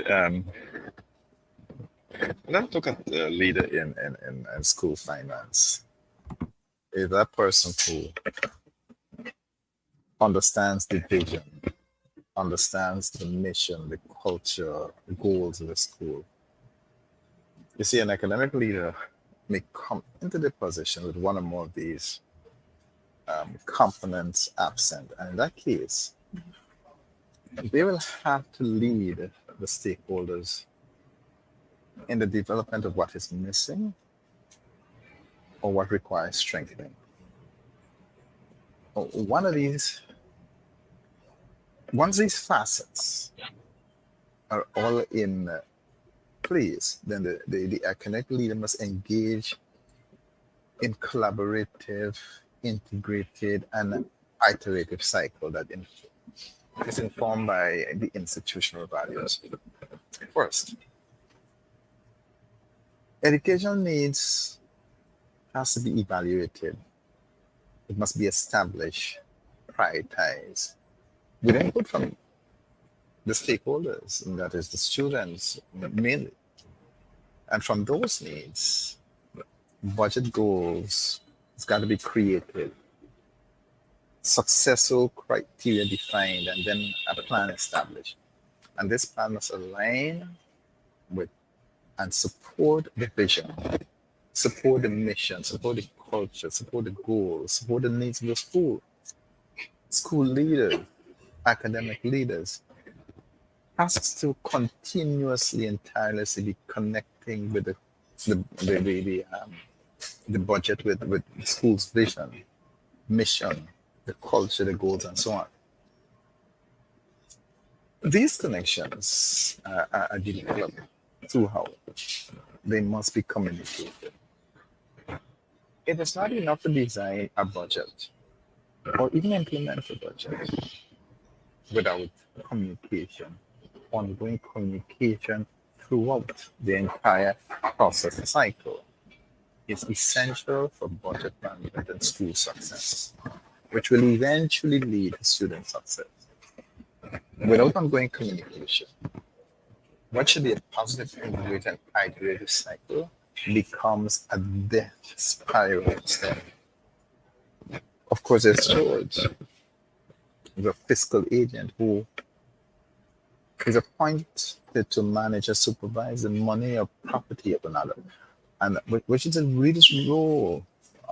Let's look at the leader in school finance. Is that person who understands the vision, understands the mission, the culture, the goals of the school. You see, an academic leader may come into the position with one or more of these components absent. And in that case, they will have to lead the stakeholders in the development of what is missing or what requires strengthening. Once these facets are all in place, then the academic leader must engage in collaborative, integrated, and iterative cycle that is informed by the institutional values. First, educational needs has to be evaluated. It must be established, prioritized, with input from the stakeholders, and that is the students mainly. And from those needs, budget goals has got to be created, successful criteria defined, and then a plan established. And this plan must align with and support the vision, support the mission, support the culture, support the goals, support the needs of the school leaders, academic leaders, has to continuously and tirelessly be connecting with the budget with the school's vision, mission, the culture, the goals, and so on. These connections are developed through how they must be communicated. It is not enough to design a budget or even implement a budget without communication, ongoing communication throughout the entire process cycle is essential for budget management and school success, which will eventually lead to student success. Without ongoing communication, what should be a positive, integrated, and iterative cycle becomes a death spiral instead. Of course, there's George, the fiscal agent who is appointed to manage or supervise the money or property of another, and which is a leader's role.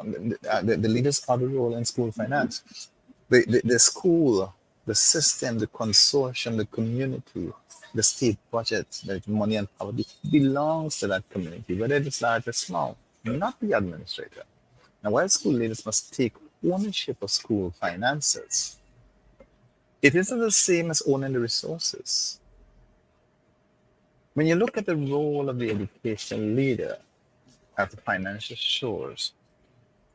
The leader's other role in school finance. The school, the system, the consortium, the community, the state budget, the money and power belongs to that community, whether it's large or small, not the administrator. Now, while school leaders must take ownership of school finances, it isn't the same as owning the resources. When you look at the role of the education leader as the financial shores,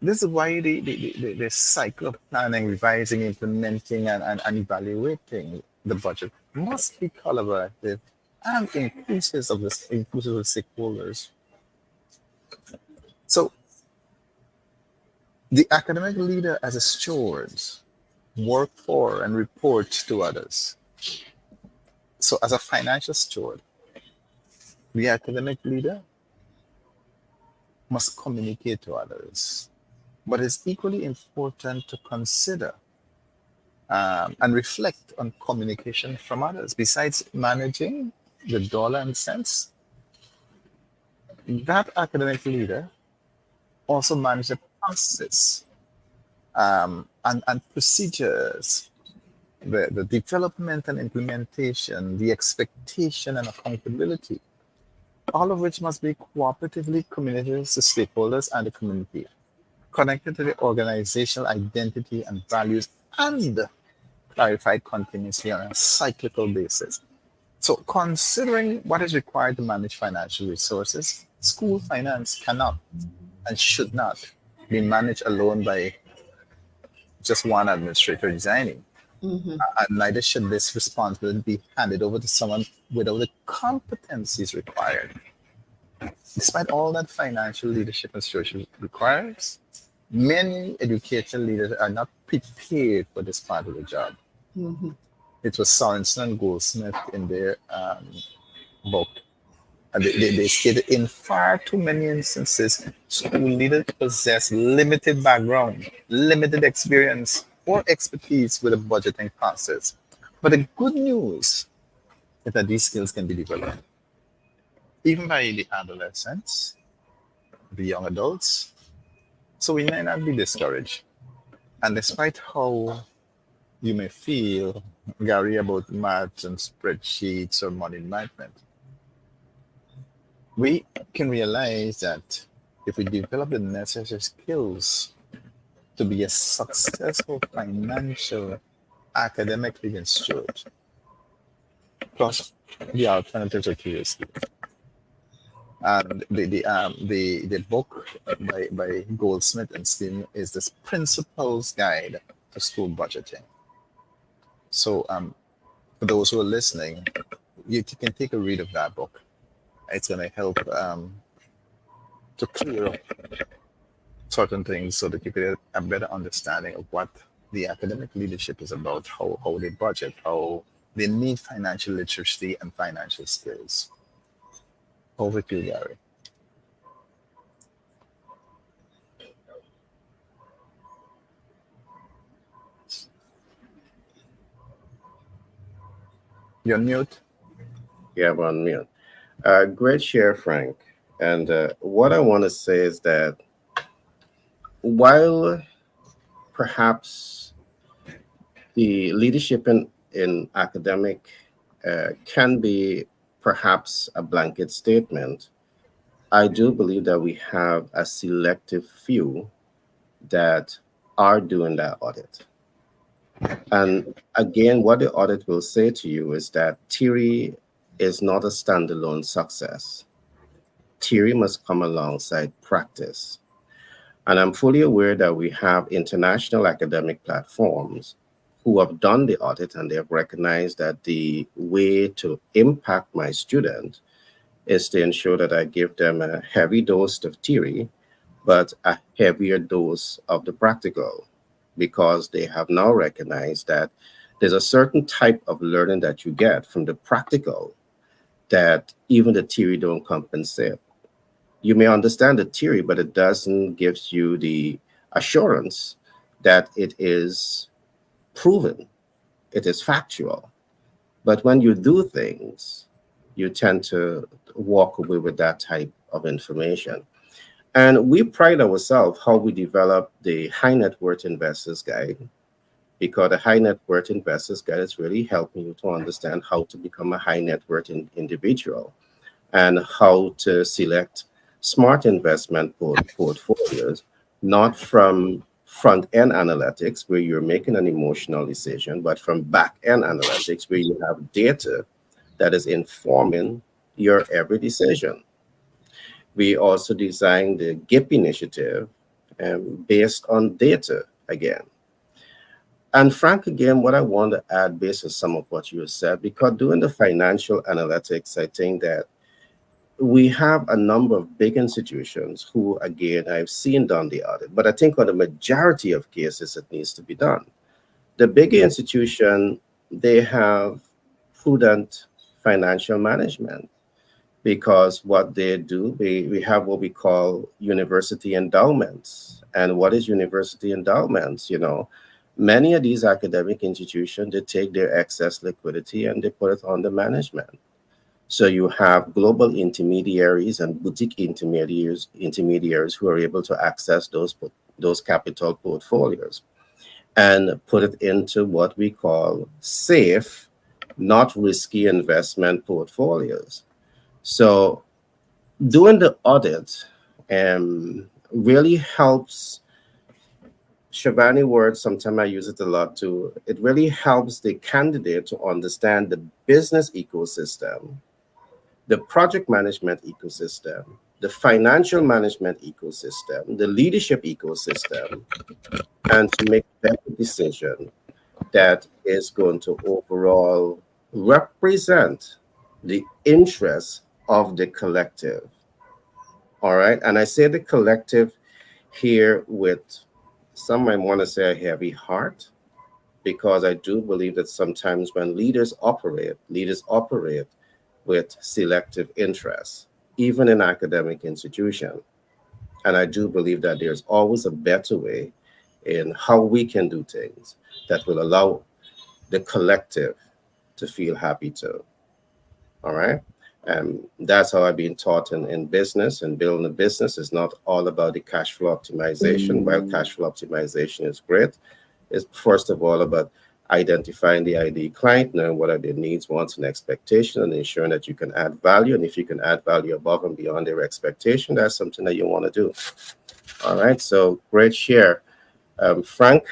this is why the cycle of planning, revising, implementing, and evaluating the budget must be collaborative and inclusive of stakeholders. So the academic leader as a steward work for and report to others. So as a financial steward, the academic leader must communicate to others. But it's equally important to consider and reflect on communication from others. Besides managing the dollar and cents, that academic leader also manage the process and procedures, the development and implementation, the expectation and accountability, all of which must be cooperatively communicated to stakeholders and the community, connected to the organizational identity and values, and clarified continuously on a cyclical basis. So, considering what is required to manage financial resources, school finance cannot and should not be managed alone by just one administrator resigning. Mm-hmm. And neither should this responsibility be handed over to someone without the competencies required. Despite all that financial leadership and stewardship requires, many educational leaders are not prepared for this part of the job. Mm-hmm. It was Sorensen and Goldsmith in their book. And they stated in far too many instances, school leaders possess limited background, limited experience, or expertise with the budgeting process. But the good news is that these skills can be developed, even by the adolescents, the young adults. So we may not be discouraged. And despite how you may feel, Gary, about math and spreadsheets or money management, we can realize that if we develop the necessary skills to be a successful financial academic leading steward, plus the alternatives are curious. And the book by Goldsmith and Steven is this Principles Guide to School Budgeting. So for those who are listening, you can take a read of that book. It's going to help to clear up certain things so that you get a better understanding of what the academic leadership is about, how they budget, how they need financial literacy and financial skills. Over to you, Gary. You're mute. Yeah, I'm on mute. Great share, Frank. And what I want to say is that while perhaps the leadership in academic can be perhaps a blanket statement, I do believe that we have a selective few that are doing that audit. And again, what the audit will say to you is that theory is not a standalone success. Theory must come alongside practice. And I'm fully aware that we have international academic platforms who have done the audit and they have recognized that the way to impact my student is to ensure that I give them a heavy dose of theory, but a heavier dose of the practical, because they have now recognized that there's a certain type of learning that you get from the practical that even the theory don't compensate. You may understand the theory, but it doesn't give you the assurance that it is proven, it is factual. But when you do things, you tend to walk away with that type of information. And we pride ourselves how we develop the High Net Worth Investors Guide, because the High Net Worth Investors Guide is really helping you to understand how to become a high net worth individual and how to select smart investment portfolios, not from front-end analytics where you're making an emotional decision, but from back-end analytics where you have data that is informing your every decision. We also designed the GIPP initiative, based on data again. And Frank, again, what I want to add based on some of what you have said, because doing the financial analytics, I think that we have a number of big institutions who, again, I've seen done the audit, but I think on the majority of cases, it needs to be done. The bigger institution, they have prudent financial management because what they do, we have what we call university endowments. And what is university endowments? Many of these academic institutions, they take their excess liquidity and they put it on the management. So you have global intermediaries and boutique intermediaries who are able to access those capital portfolios and put it into what we call safe, not risky investment portfolios. So doing the audit really helps. Shivani word, sometimes I use it a lot too. It really helps the candidate to understand the business ecosystem, the project management ecosystem, the financial management ecosystem, the leadership ecosystem, and to make a better decision that is going to overall represent the interests of the collective. All right. And I say the collective here with some might want to say a heavy heart, because I do believe that sometimes when leaders operate with selective interests, even in academic institutions. And I do believe that there's always a better way in how we can do things that will allow the collective to feel happy too. All right. And that's how I've been taught in business, and building a business is not all about the cash flow optimization. While cash flow optimization is great, it's first of all about identifying the ID client, knowing what are their needs, wants, and expectations, and ensuring that you can add value. And if you can add value above and beyond their expectation, that's something that you want to do. All right. So great share. Frank,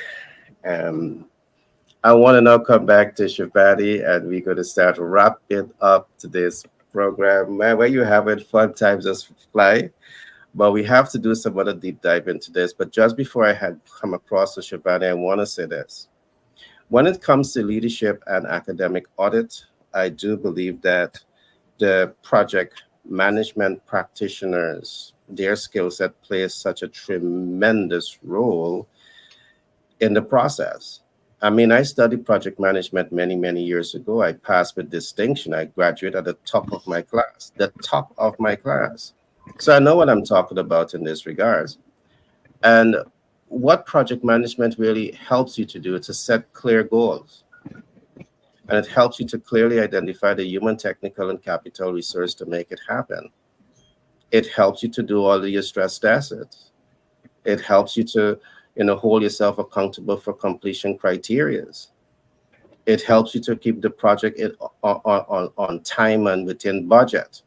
I want to now come back to Shivani, and we're going to start wrapping up today's program. Man, where you have it, fun times just fly. But we have to do some other deep dive into this. But just before I had come across to Shivani, I want to say this. When it comes to leadership and academic audit, I do believe that the project management practitioners, their skill set plays such a tremendous role in the process. I mean, I studied project management many, many years ago. I passed with distinction. I graduated at the top of my class, the top of my class. So I know what I'm talking about in this regards. And what project management really helps you to do is to set clear goals. And it helps you to clearly identify the human, technical, and capital resource to make it happen. It helps you to do all of your stressed assets. It helps you to hold yourself accountable for completion criterias. It helps you to keep the project on time and within budget.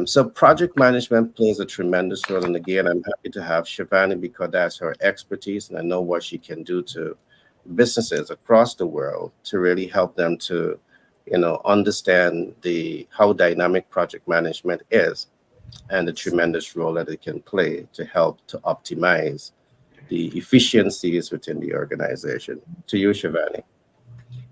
So project management plays a tremendous role. And again, I'm happy to have Shivani because that's her expertise, and I know what she can do to businesses across the world to really help them to, understand how dynamic project management is and the tremendous role that it can play to help to optimize the efficiencies within the organization. To you, Shivani.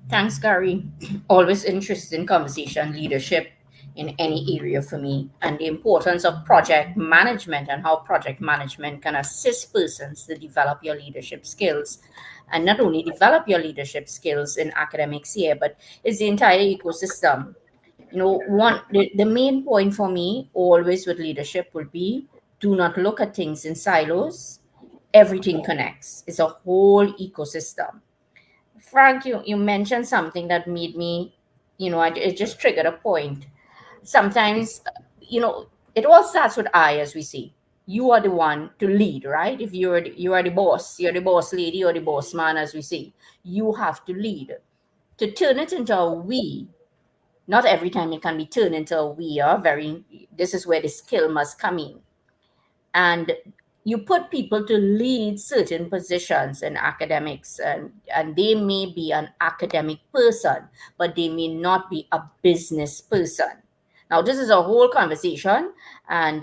Thanks, Gary. Always interesting conversation, leadership in any area for me, and the importance of project management and how project management can assist persons to develop your leadership skills. And not only develop your leadership skills in academics here, but it's the entire ecosystem. The main point for me always with leadership would be do not look at things in silos. Everything connects. It's a whole ecosystem. Frank, you mentioned something that made me, it just triggered a point. Sometimes, it all starts with I, as we say. You are the one to lead, right? If you are the boss, you're the boss lady or the boss man, as we say. You have to lead. To turn it into a we, not every time it can be turned into a we are this is where the skill must come in. And you put people to lead certain positions in academics, and they may be an academic person, but they may not be a business person. Now, this is a whole conversation, and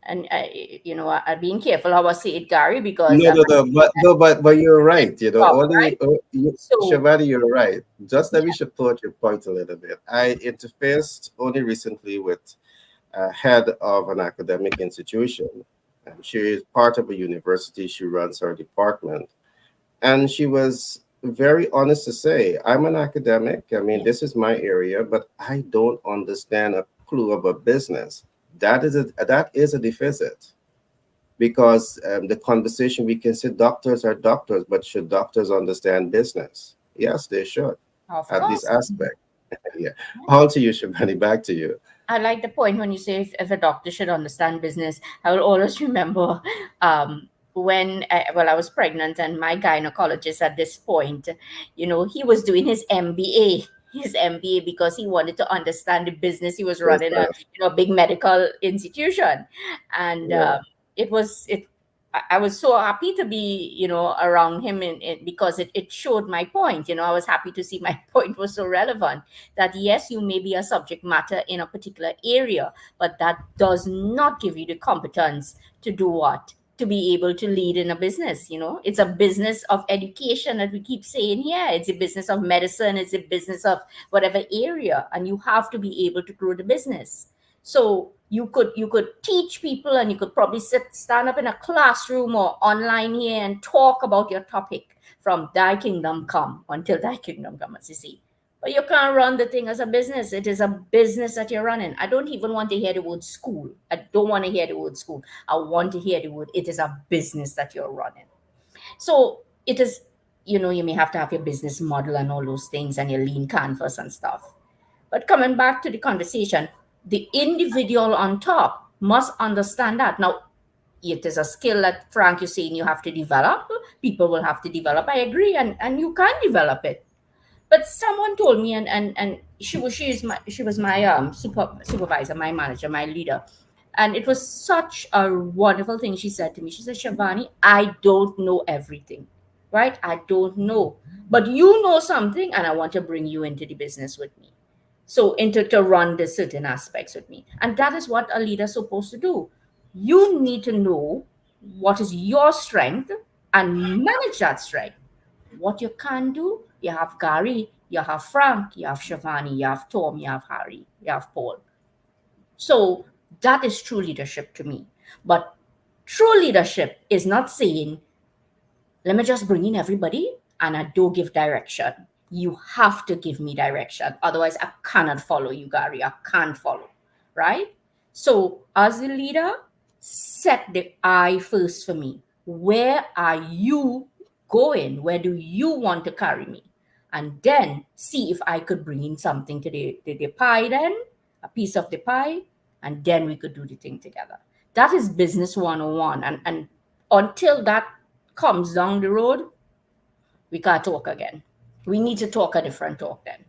And I'm being careful how I say it, Gary, because But you're right. You know, top, only right? So Shavani, you're right. Just let me yeah, support your point a little bit. I interfaced only recently with a head of an academic institution, and she is part of a university. She runs her department, and she was very honest to say, "I'm an academic. I mean, yeah, this is my area, but I don't understand a clue about business." That is a deficit because the conversation we can say doctors are doctors, but should doctors understand business? Yes, they should of at this course. aspect. Yeah. On to you, Shabani. Back to you. I like the point when you say if a doctor should understand business. I will always remember when I was pregnant and my gynecologist at this point, he was doing his MBA. His MBA because he wanted to understand the business. He was Yes, running a sir. big medical institution, and Yeah. it was it. I was so happy to be around him because it showed my point. I was happy to see my point was so relevant that yes, you may be a subject matter in a particular area, but that does not give you the competence to do what? To be able to lead in a business. It's a business of education that we keep saying here. It's a business of medicine, it's a business of whatever area, and you have to be able to grow the business. So you could teach people and you could probably stand up in a classroom or online here and talk about your topic from thy kingdom come until thy kingdom come, as you see. But you can't run the thing as a business. It is a business that you're running. I don't even want to hear the word school. I don't want to hear the word school. I want to hear the word it is a business that you're running. So it is, you may have to have your business model and all those things and your lean canvas and stuff. But coming back to the conversation, the individual on top must understand that. Now, it is a skill that Frank, you're saying you have to develop. People will have to develop. I agree, and you can develop it. But someone told me, and she was my supervisor, my manager, my leader, and it was such a wonderful thing she said to me. She said, "Shavani, I don't know everything, right? I don't know, but you know something, and I want to bring you into the business with me." So into to run the certain aspects with me, and that is what a leader's supposed to do. You need to know what is your strength and manage that strength. What you can do, you have Gary, you have Frank, you have Shivani, you have Tom, you have Harry, you have Paul. So that is true leadership to me. But true leadership is not saying, let me just bring in everybody and I don't give direction. You have to give me direction. Otherwise, I cannot follow you, Gary. I can't follow. Right? So, as a leader, set the I first for me. Where are you going? Where do you want to carry me? And then see if I could bring in something to the pie, then a piece of the pie, and then we could do the thing together. That is business 101. And until that comes down the road, we can't talk again. We need to talk a different talk then.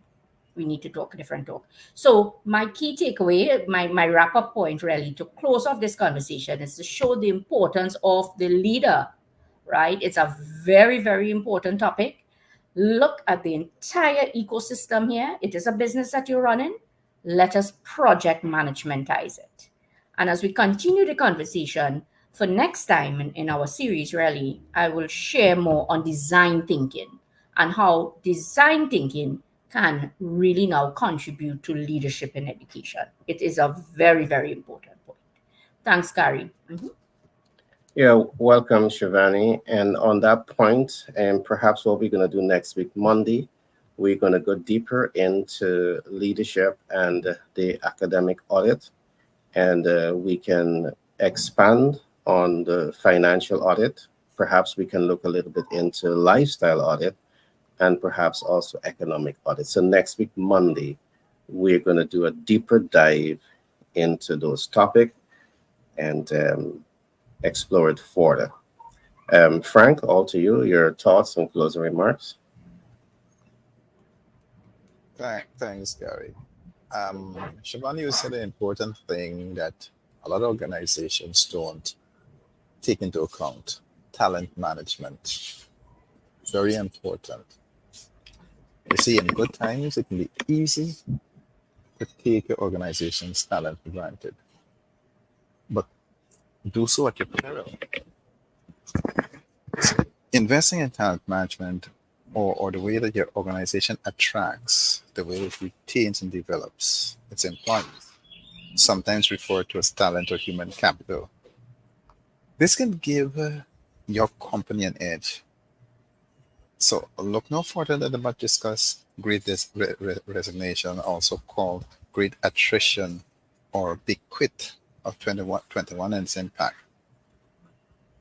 We need to talk a different talk. So my key takeaway, my wrap-up point really to close off this conversation is to show the importance of the leader, right? It's a very, very important topic. Look at the entire ecosystem here. It is a business that you're running. Let us project managementize it. And as we continue the conversation, for next time in our series, really, I will share more on design thinking and how design thinking can really now contribute to leadership in education. It is a very, very important point. Thanks, Gary. Yeah, welcome, Shivani. And on that point, and perhaps what we're going to do next week, Monday, we're going to go deeper into leadership and the academic audit. And we can expand on the financial audit. Perhaps we can look a little bit into lifestyle audit and perhaps also economic audit. So next week, Monday, we're going to do a deeper dive into those topics and explore it further. Frank, all to you, your thoughts and closing remarks. Thanks, Gary. Shivani, you said an important thing that a lot of organizations don't take into account: talent management. Very important. You see, in good times, it can be easy to take your organization's talent for granted. But do so at your peril. Investing in talent management or the way that your organization attracts, the way it retains and develops its employees, sometimes referred to as talent or human capital. This can give your company an edge. So look no further than about discuss great resignation, also called great attrition or big quit of 21 and its impact.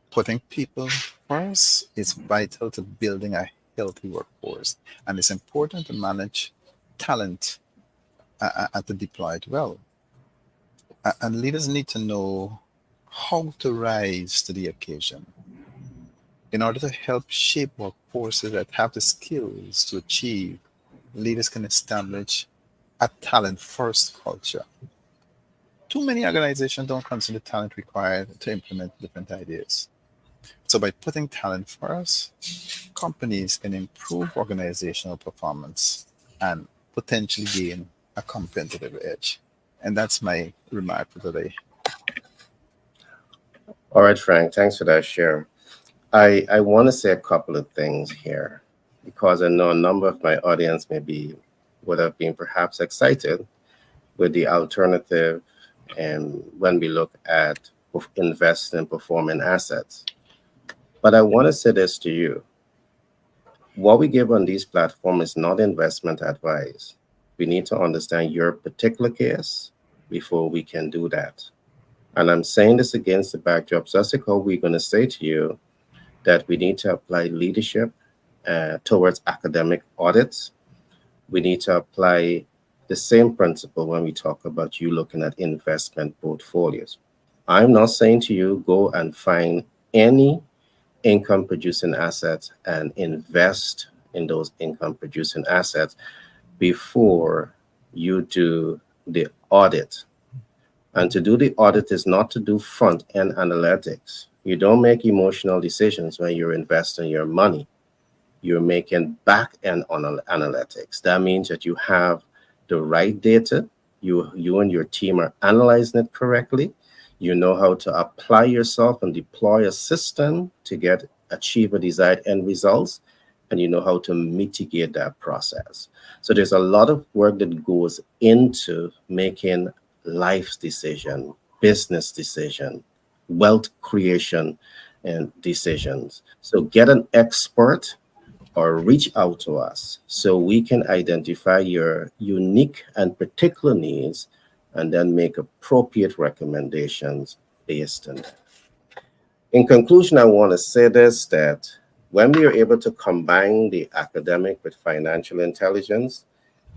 Putting people first is vital to building a healthy workforce, and it's important to manage talent and to deploy it well. And leaders need to know how to rise to the occasion. In order to help shape workforces that have the skills to achieve, leaders can establish a talent first culture. Too many organizations don't consider talent required to implement different ideas. So, by putting talent first, companies can improve organizational performance and potentially gain a competitive edge. And that's my remark for today. All right, Frank, thanks for that share. I want to say a couple of things here because I know a number of my audience would have been perhaps excited with the alternative and when we look at investing in performing assets. But I want to say this to you. What we give on these platforms is not investment advice. We need to understand your particular case before we can do that. And I'm saying this against the backdrop. Jessica, we're going to say to you that we need to apply leadership towards academic audits. We need to apply the same principle when we talk about you looking at investment portfolios. I'm not saying to you, go and find any income producing assets and invest in those income producing assets before you do the audit. And to do the audit is not to do front end analytics. You don't make emotional decisions when you're investing your money. You're making back end analytics. That means that you have the right data. You and your team are analyzing it correctly. You know how to apply yourself and deploy a system to achieve a desired end results, and you know how to mitigate that process. So there's a lot of work that goes into making life's decision, business decision, wealth creation, and decisions. So get an expert or reach out to us so we can identify your unique and particular needs and then make appropriate recommendations based on that. In conclusion, I want to say this, that when we are able to combine the academic with financial intelligence,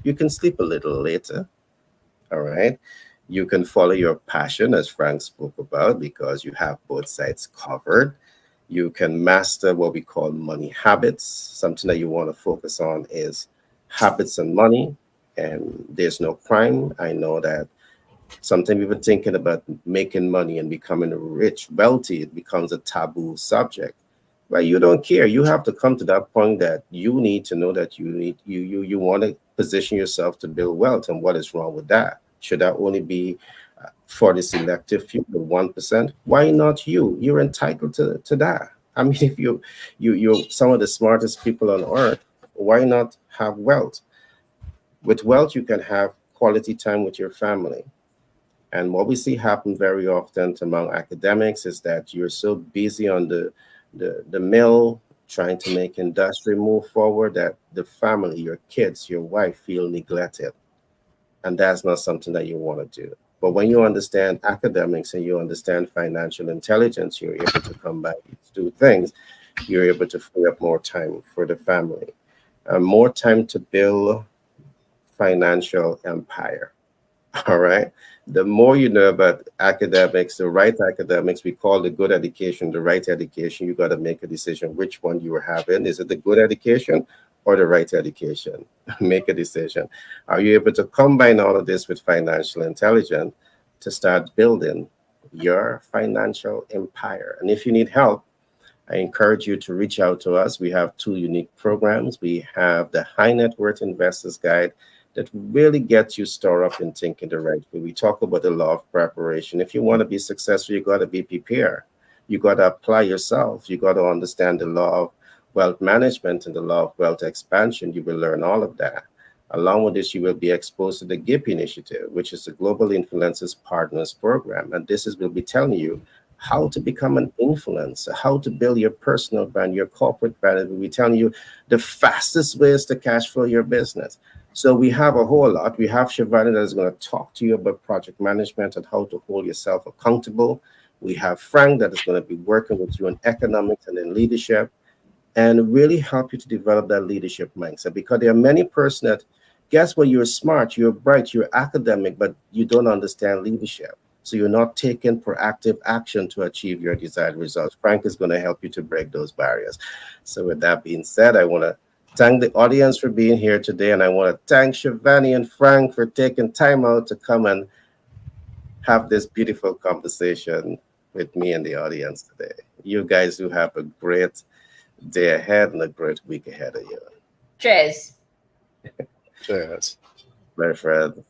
you can sleep a little later, all right? You can follow your passion, as Frank spoke about, because you have both sides covered. You can master what we call money habits. Something that you want to focus on is habits and money, and there's no crime. I know that sometimes even thinking about making money and becoming rich, wealthy, it becomes a taboo subject. But you don't care. You have to come to that point that you need to know that you want to position yourself to build wealth, and what is wrong with that? Should that only be for the selective few, the 1%? Why not you? You're entitled to that. I mean, if you're some of the smartest people on earth, why not have wealth? With wealth, you can have quality time with your family. And what we see happen very often among academics is that you're so busy on the mill trying to make industry move forward that the family, your kids, your wife feel neglected. And that's not something that you want to do. But when you understand academics and you understand financial intelligence, you're able to combine these two things. You're able to free up more time for the family, more time to build financial empire. All right. The more you know about academics, the right academics, we call the good education, the right education, you got to make a decision which one you are having. Is it the good education or the right education? Make a decision. Are you able to combine all of this with financial intelligence to start building your financial empire? And if you need help, I encourage you to reach out to us. We have two unique programs. We have the High Net Worth Investors Guide that really gets you stir up in thinking the right way. We talk about the law of preparation. If you want to be successful, you got to be prepared. You got to apply yourself. You got to understand the law of wealth management and the law of wealth expansion. You will learn all of that. Along with this, you will be exposed to the GIPP initiative, which is the Global Influencers Partners Program. And this will be telling you how to become an influencer, how to build your personal brand, your corporate brand. It will be telling you the fastest ways to cash flow your business. So we have a whole lot. We have Shivani that is going to talk to you about project management and how to hold yourself accountable. We have Frank that is going to be working with you in economics and in leadership and really help you to develop that leadership mindset, because there are many persons that, guess what, you're smart, you're bright, you're academic, but you don't understand leadership. So you're not taking proactive action to achieve your desired results. Frank is going to help you to break those barriers. So with that being said, I want to thank the audience for being here today. And I want to thank Shivani and Frank for taking time out to come and have this beautiful conversation with me and the audience today. You guys do have a great day ahead and a great week ahead of you. Cheers. Cheers. My friend.